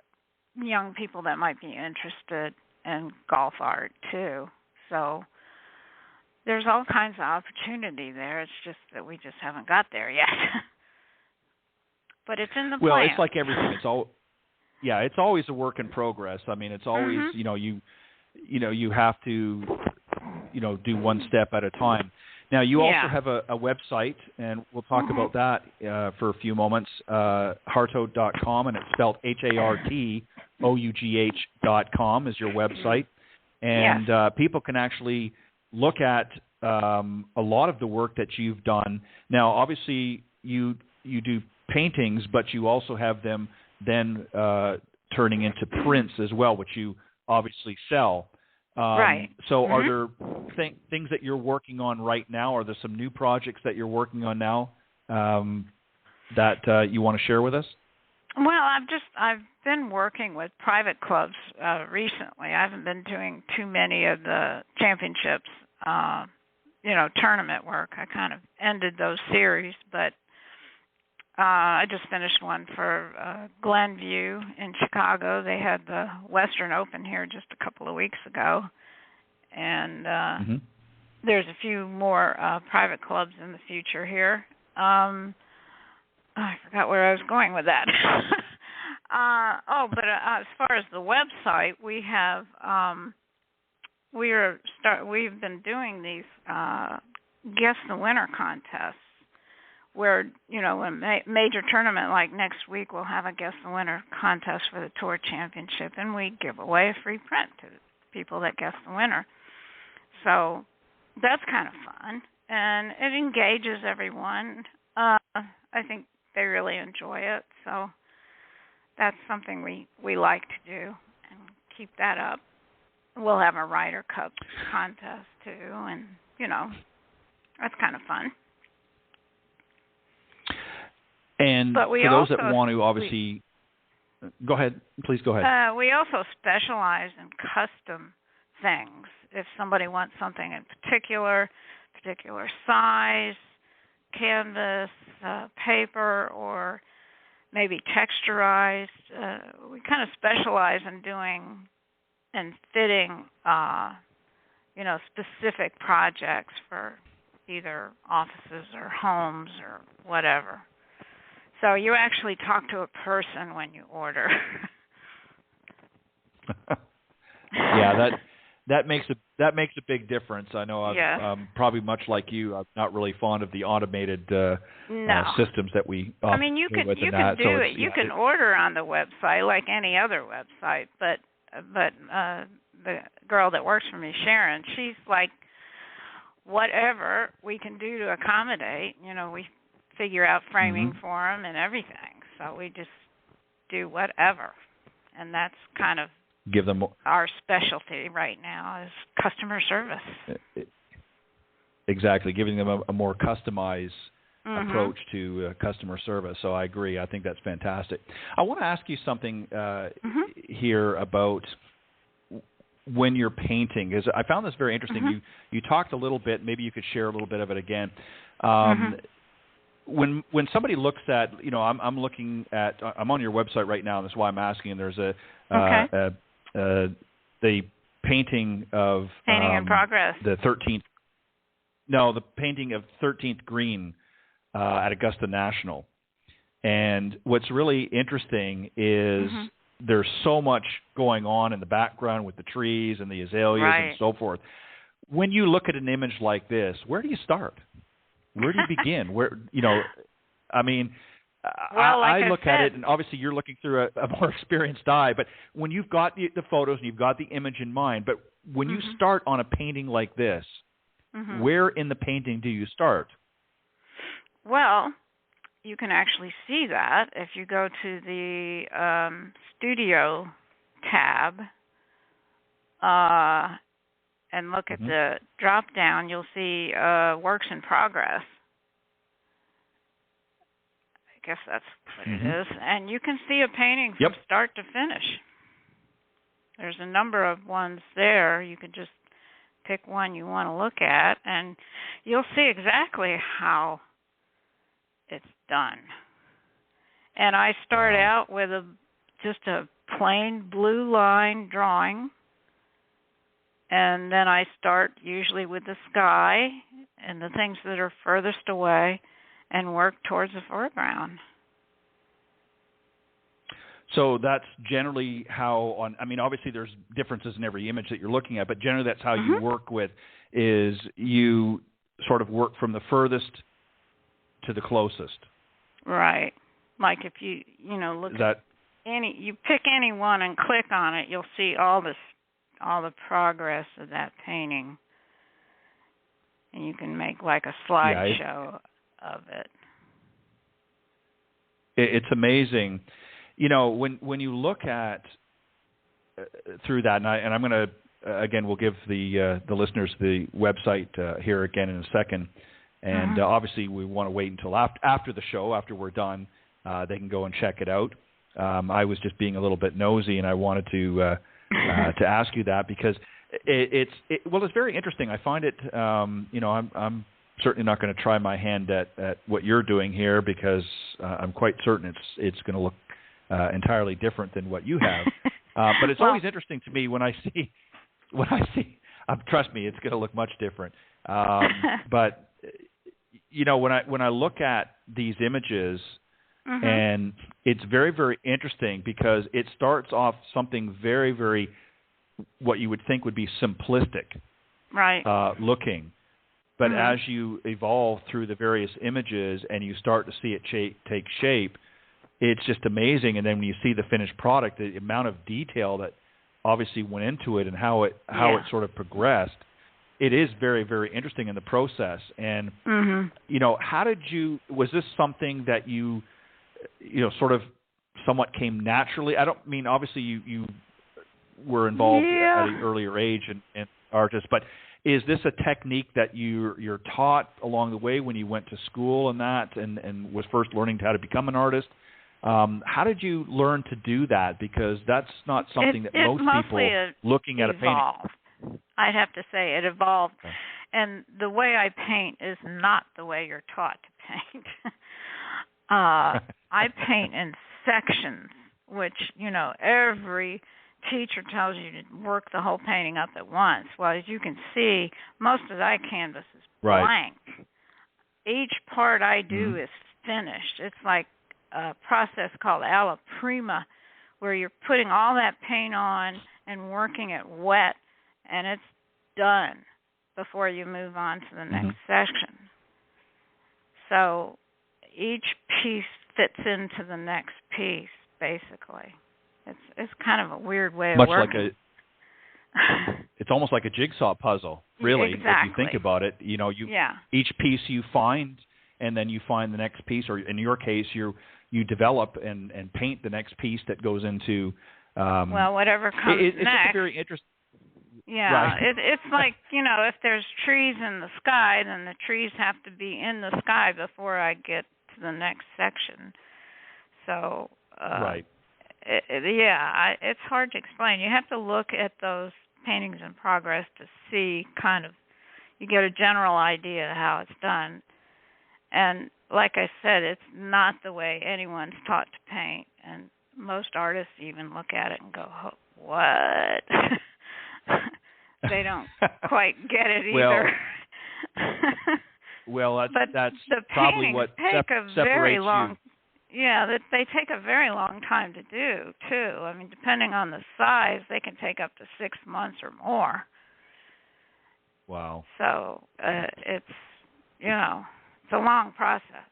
young people that might be interested in golf art too. So there's all kinds of opportunity there. It's just that we just haven't got there yet. But it's in the plan. Well, it's like everything. It's always a work in progress. I mean, it's always, you have to, do one step at a time. Now, you also have a website, and we'll talk about that for a few moments, hartough.com, and it's spelled HARTOUGH.com is your website. And people can actually look at a lot of the work that you've done. Now, obviously, you do paintings, but you also have them then turning into prints as well, which you obviously sell. Right. So are there things that you're working on right now? Are there some new projects that you're working on now that you want to share with us? Well, I've been working with private clubs recently. I haven't been doing too many of the championships, tournament work. I kind of ended those series, but I just finished one for Glenview in Chicago. They had the Western Open here just a couple of weeks ago. And there's a few more private clubs in the future here. I forgot where I was going with that. But as far as the website, we have we've been doing these Guess the Winner contests, where, a major tournament like next week, we'll have a Guess the Winner contest for the Tour Championship, and we give away a free print to people that guess the winner. So that's kind of fun, and it engages everyone. I think they really enjoy it, so that's something we like to do and keep that up. We'll have a Ryder Cup contest, too, and, that's kind of fun. And for those that want to, obviously, go ahead. Please go ahead. We also specialize in custom things. If somebody wants something in particular size, canvas, paper, or maybe texturized, we kind of specialize in doing and fitting, specific projects for either offices or homes or whatever. So you actually talk to a person when you order. Yeah, that makes a big difference. I know I'm probably much like you. I'm not really fond of the automated systems that we. You can do it. You can order on the website like any other website, but the girl that works for me, Sharon, she's like, whatever we can do to accommodate. We figure out framing for them and everything. So we just do whatever, and that's kind of give them our specialty right now is customer service. Exactly, giving them a more customized approach to customer service. So I agree. I think that's fantastic. I want to ask you something here about when you're painting, because I found this very interesting. You talked a little bit. Maybe you could share a little bit of it again. When somebody looks at, I'm looking at, I'm on your website right now, and that's why I'm asking. And there's the painting of in progress. The painting of 13th green at Augusta National. And what's really interesting is there's so much going on in the background with the trees and the azaleas and so forth. When you look at an image like this, where do you start? Where do you begin? I look at it, and obviously you're looking through a more experienced eye, but when you've got the photos and you've got the image in mind, but when you start on a painting like this, where in the painting do you start? Well, you can actually see that if you go to the studio tab and look at the drop down, you'll see works in progress. guess that's what it is. And you can see a painting from start to finish. There's a number of ones there. You can just pick one you want to look at, and you'll see exactly how it's done. And I start out with just a plain blue line drawing, and then I start usually with the sky and the things that are furthest away and work towards the foreground. So that's generally how, obviously there's differences in every image that you're looking at, but generally that's how you work with, is you sort of work from the furthest to the closest. Right. Like if you look at you pick any one and click on it, you'll see all the progress of that painting. And you can make like a slideshow of it. It's amazing. When you look at through that, and I'm going to again, we'll give the listeners the website here again in a second, and obviously we want to wait until after the show, after we're done, they can go and check it out. I was just being a little bit nosy, and I wanted to ask you that because it's very interesting. I find it, I'm certainly not going to try my hand at what you're doing here because I'm quite certain it's going to look entirely different than what you have. But it's always interesting to me when I see, trust me, it's going to look much different. But when I look at these images, and it's very, very interesting because it starts off something very, very, what you would think would be simplistic, looking. But as you evolve through the various images and you start to see it take shape, it's just amazing. And then when you see the finished product, the amount of detail that obviously went into it and how it sort of progressed, it is very, very interesting in the process. And, was this something that you sort of somewhat came naturally? I don't mean, obviously you were involved at an earlier age and artists, but is this a technique that you're taught along the way when you went to school and was first learning how to become an artist? How did you learn to do that? Because that's not something that most people looking at a painting. I'd have to say it evolved. Okay. And the way I paint is not the way you're taught to paint. I paint in sections, which, every teacher tells you to work the whole painting up at once. Well, as you can see, most of that canvas is blank. Each part I do is finished. It's like a process called alla prima, where you're putting all that paint on and working it wet, and it's done before you move on to the next section. So each piece fits into the next piece, basically. It's kind of a weird way of working. It's almost like a jigsaw puzzle, really, if you think about it. Each piece you find, and then you find the next piece, or in your case, you develop and paint the next piece that goes into. Whatever comes next. It's very interesting. Yeah, it's like, if there's trees in the sky, then the trees have to be in the sky before I get to the next section. So, it's hard to explain. You have to look at those paintings in progress to see you get a general idea of how it's done. And like I said, it's not the way anyone's taught to paint. And most artists even look at it and go, what? They don't quite get it either. That's the probably what separates you. Yeah, they take a very long time to do, too. I mean, depending on the size, they can take up to 6 months or more. Wow. So it's a long process.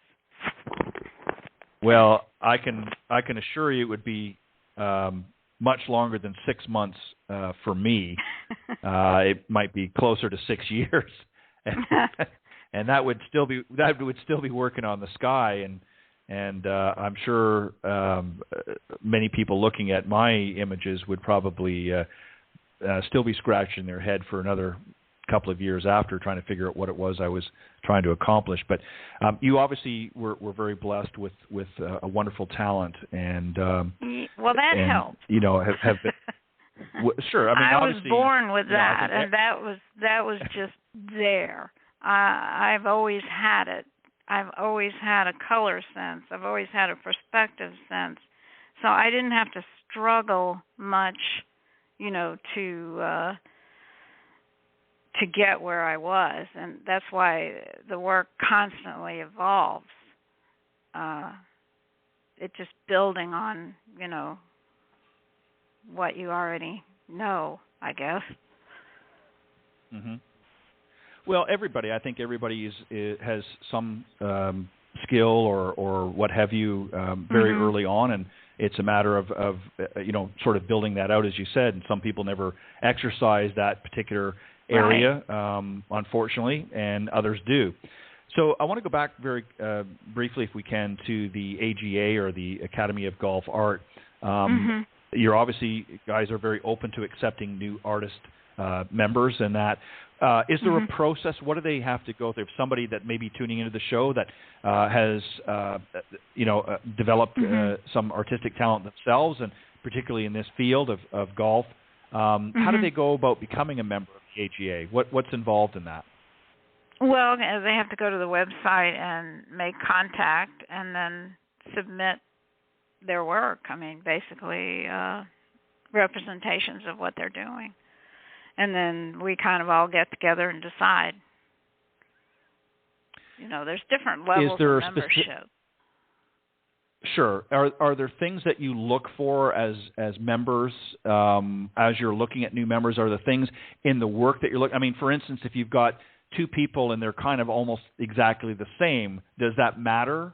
Well, I can assure you it would be much longer than 6 months for me. It might be closer to 6 years, and that would still be working on the sky. And I'm sure many people looking at my images would probably still be scratching their head for another couple of years after, trying to figure out what it was I was trying to accomplish. But you obviously were very blessed with a wonderful talent, and well, that helped. You know, have been. Sure, I mean, I obviously, was born with that, you know, and that was just there. I've always had it. I've always had a color sense. I've always had a perspective sense. So I didn't have to struggle much, you know, to get where I was, and that's why the work constantly evolves. It's just building on, you know, what you already know, I guess. Mm-hmm. Well, I think everybody has some skill or what have you very early on, and it's a matter of you know, sort of building that out, as you said. And some people never exercise that particular area, unfortunately, and others do. So I want to go back very briefly, if we can, to the AGA, or the Academy of Golf Art. You're obviously, guys are very open to accepting new artist members, and that. Is there a process? What do they have to go through? If somebody that may be tuning into the show that has, developed some artistic talent themselves, and particularly in this field of golf, how do they go about becoming a member of the AGA? What's involved in that? Well, they have to go to the website and make contact, and then submit their work. I mean, basically representations of what they're doing. And then we kind of all get together and decide. You know, there's different levels of membership. Sure. Are there things that you look for as members as you're looking at new members? Are there things in the work that you're looking? I mean, for instance, if you've got two people and they're kind of almost exactly the same, does that matter?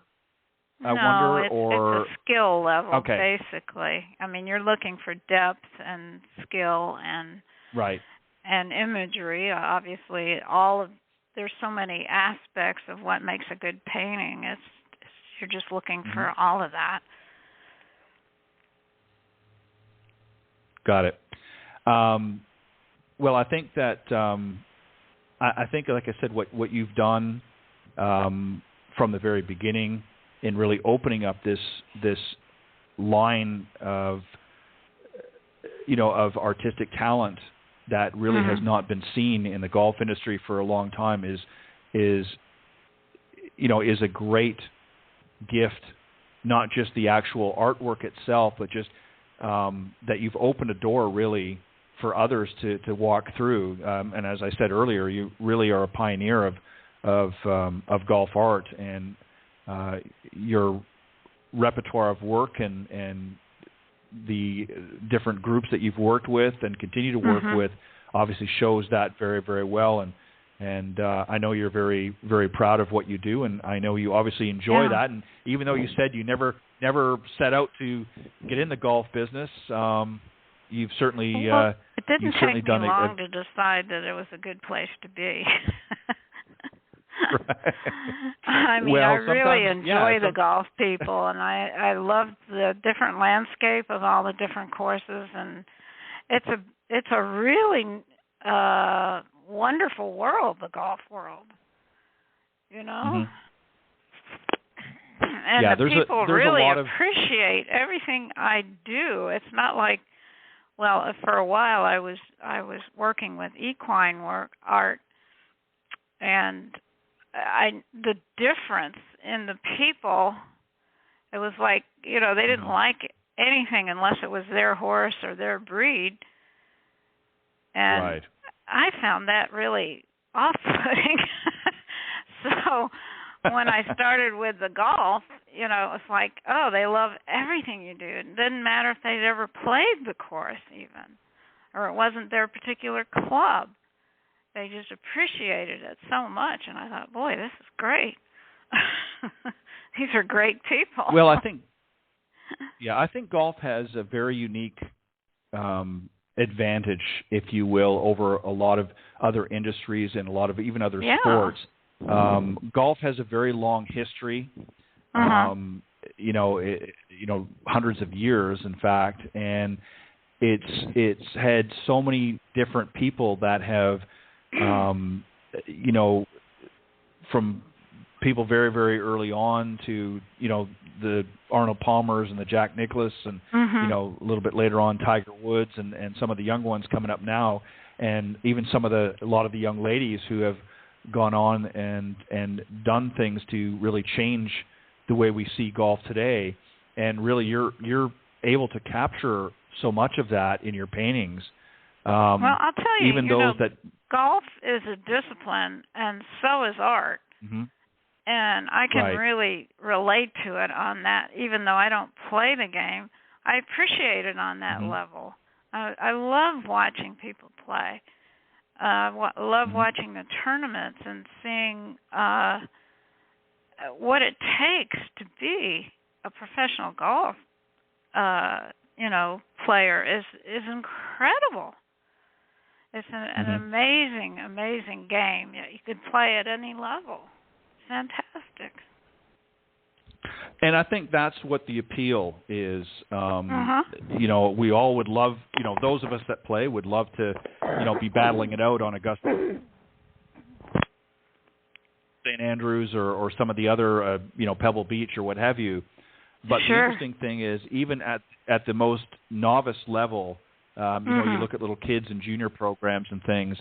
I wonder, it's a skill level, basically. I mean, you're looking for depth and skill and and imagery. Obviously, there's so many aspects of what makes a good painting. You're just looking for all of that. Got it. Well, I think that I think, like I said, what you've done from the very beginning in really opening up this line of of artistic talent that really has not been seen in the golf industry for a long time is a great gift, not just the actual artwork itself, but just that you've opened a door really for others to walk through. And as I said earlier, you really are a pioneer of golf art, and your repertoire of work and the different groups that you've worked with and continue to work with obviously shows that very, very well. And I know you're very, very proud of what you do, and I know you obviously enjoy that. And even though you said you never set out to get in the golf business, you've certainly it didn't take me done long to decide that it was a good place to be. I mean, I really enjoy the golf people, and I love the different landscape of all the different courses, and it's a really wonderful world, the golf world. You know, and the people really appreciate everything I do. It's not like, well, for a while I was working with equine art, and the difference in the people, it was like, they didn't like anything unless it was their horse or their breed. And I found that really off-putting. So when I started with the golf, it's like, oh, they love everything you do. It didn't matter if they'd ever played the course even, or it wasn't their particular club. They just appreciated it so much, and I thought, boy, this is great. These are great people. Well, I think golf has a very unique advantage, if you will, over a lot of other industries and a lot of even other sports. Golf has a very long history, hundreds of years, in fact, and it's had so many different people that have you know, from people very, very early on to, you know, the Arnold Palmers and the Jack Nicklaus and, you know, a little bit later on Tiger Woods and some of the young ones coming up now, and even a lot of the young ladies who have gone on and done things to really change the way we see golf today. And really you're able to capture so much of that in your paintings. Well, I'll tell you, even those that golf is a discipline, and so is art. And I can really relate to it on that. Even though I don't play the game, I appreciate it on that level. I love watching people play. Love watching the tournaments and seeing what it takes to be a professional golf, player is incredible. It's an amazing, amazing game. You could play at any level. Fantastic. And I think that's what the appeal is. You know, we all would love, you know, those of us that play would love to, you know, be battling it out on Augusta, St. Andrews, or some of the other, you know, Pebble Beach or what have you. But the interesting thing is, even at the most novice level, you know, you look at little kids and junior programs and things,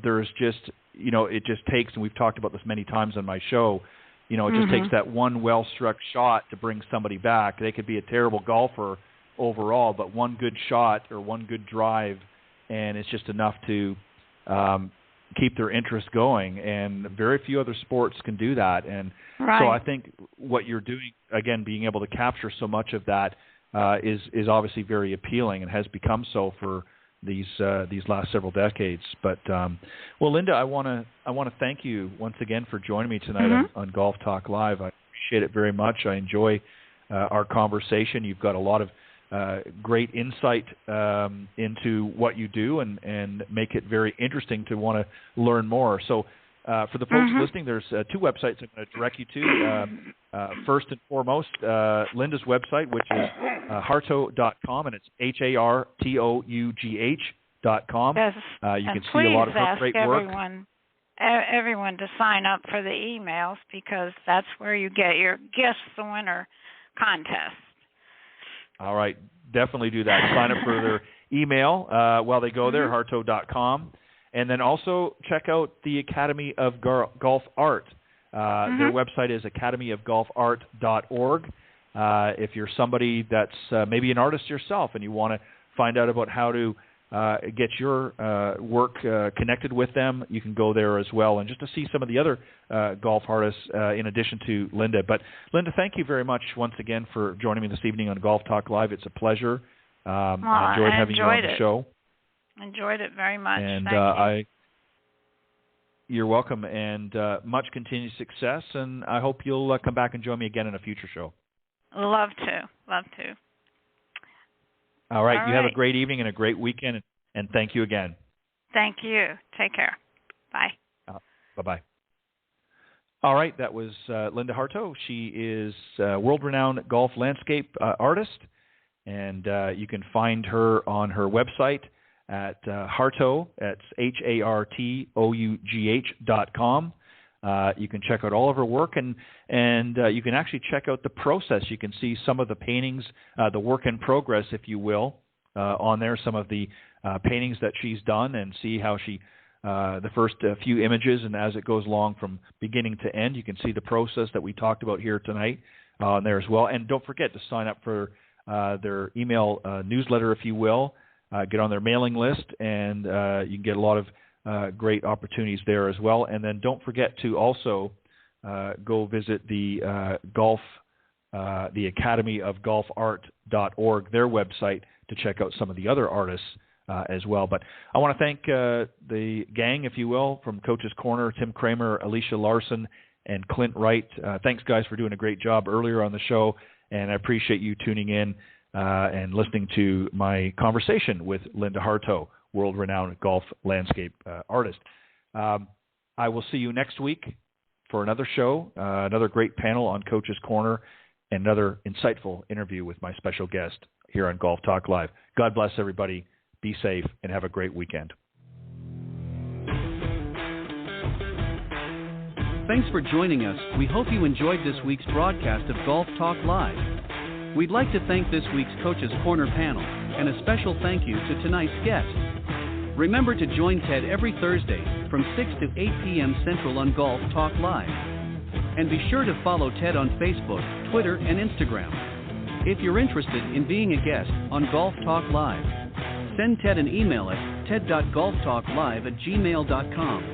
there's just, you know, it just takes, and we've talked about this many times on my show, you know, it just takes that one well-struck shot to bring somebody back. They could be a terrible golfer overall, but one good shot or one good drive, and it's just enough to keep their interest going. And very few other sports can do that. And so I think what you're doing, again, being able to capture so much of that is obviously very appealing and has become so for these last several decades. But well, Linda, I want to thank you once again for joining me tonight on Golf Talk Live. I appreciate it very much. I enjoy our conversation. You've got a lot of great insight into what you do and make it very interesting to want to learn more. So for the folks listening, there's two websites I'm going to direct you to. First and foremost, Linda's website, which is Hartough.com, and it's HARTOUGH.com. Yes. You can see a lot of her great work. Everyone to sign up for the emails, because that's where you get your Guess the Winner contest. All right. Definitely do that. Sign up for their email while they go there, Hartough.com. And then also check out the Academy of Golf Art. Their website is academyofgolfart.org. If you're somebody that's maybe an artist yourself and you want to find out about how to get your work connected with them, you can go there as well. And just to see some of the other golf artists in addition to Linda. But Linda, thank you very much once again for joining me this evening on Golf Talk Live. It's a pleasure. I enjoyed having you on the show. Enjoyed it very much. And Thank you. You're welcome, and much continued success. And I hope you'll come back and join me again in a future show. Love to. All right. You have a great evening and a great weekend, and thank you again. Thank you. Take care. Bye. Bye-bye. All right. That was Linda Hartough. She is a world-renowned golf landscape artist, and you can find her on her website at Hartough. That's HARTOUGH.com. You can check out all of her work, and you can actually check out the process. You can see some of the paintings, the work in progress, if you will, on there, some of the paintings that she's done, and see how she, the first few images, and as it goes along from beginning to end, you can see the process that we talked about here tonight on there as well. And don't forget to sign up for their email newsletter, if you will. Get on their mailing list, and you can get a lot of great opportunities there as well. And then don't forget to also go visit the academyofgolfart.org, their website, to check out some of the other artists as well. But I want to thank the gang, if you will, from Coach's Corner, Tim Kramer, Alicia Larson, and Clint Wright. Thanks, guys, for doing a great job earlier on the show, and I appreciate you tuning in and listening to my conversation with Linda Hartough, world-renowned golf landscape artist. I will see you next week for another show, another great panel on Coach's Corner, and another insightful interview with my special guest here on Golf Talk Live. God bless everybody. Be safe and have a great weekend. Thanks for joining us. We hope you enjoyed this week's broadcast of Golf Talk Live. We'd like to thank this week's Coach's Corner panel, and a special thank you to tonight's guest. Remember to join Ted every Thursday from 6 to 8 p.m. Central on Golf Talk Live. And be sure to follow Ted on Facebook, Twitter, and Instagram. If you're interested in being a guest on Golf Talk Live, send Ted an email at ted.golftalklive@gmail.com.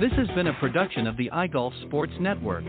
This has been a production of the iGolf Sports Network.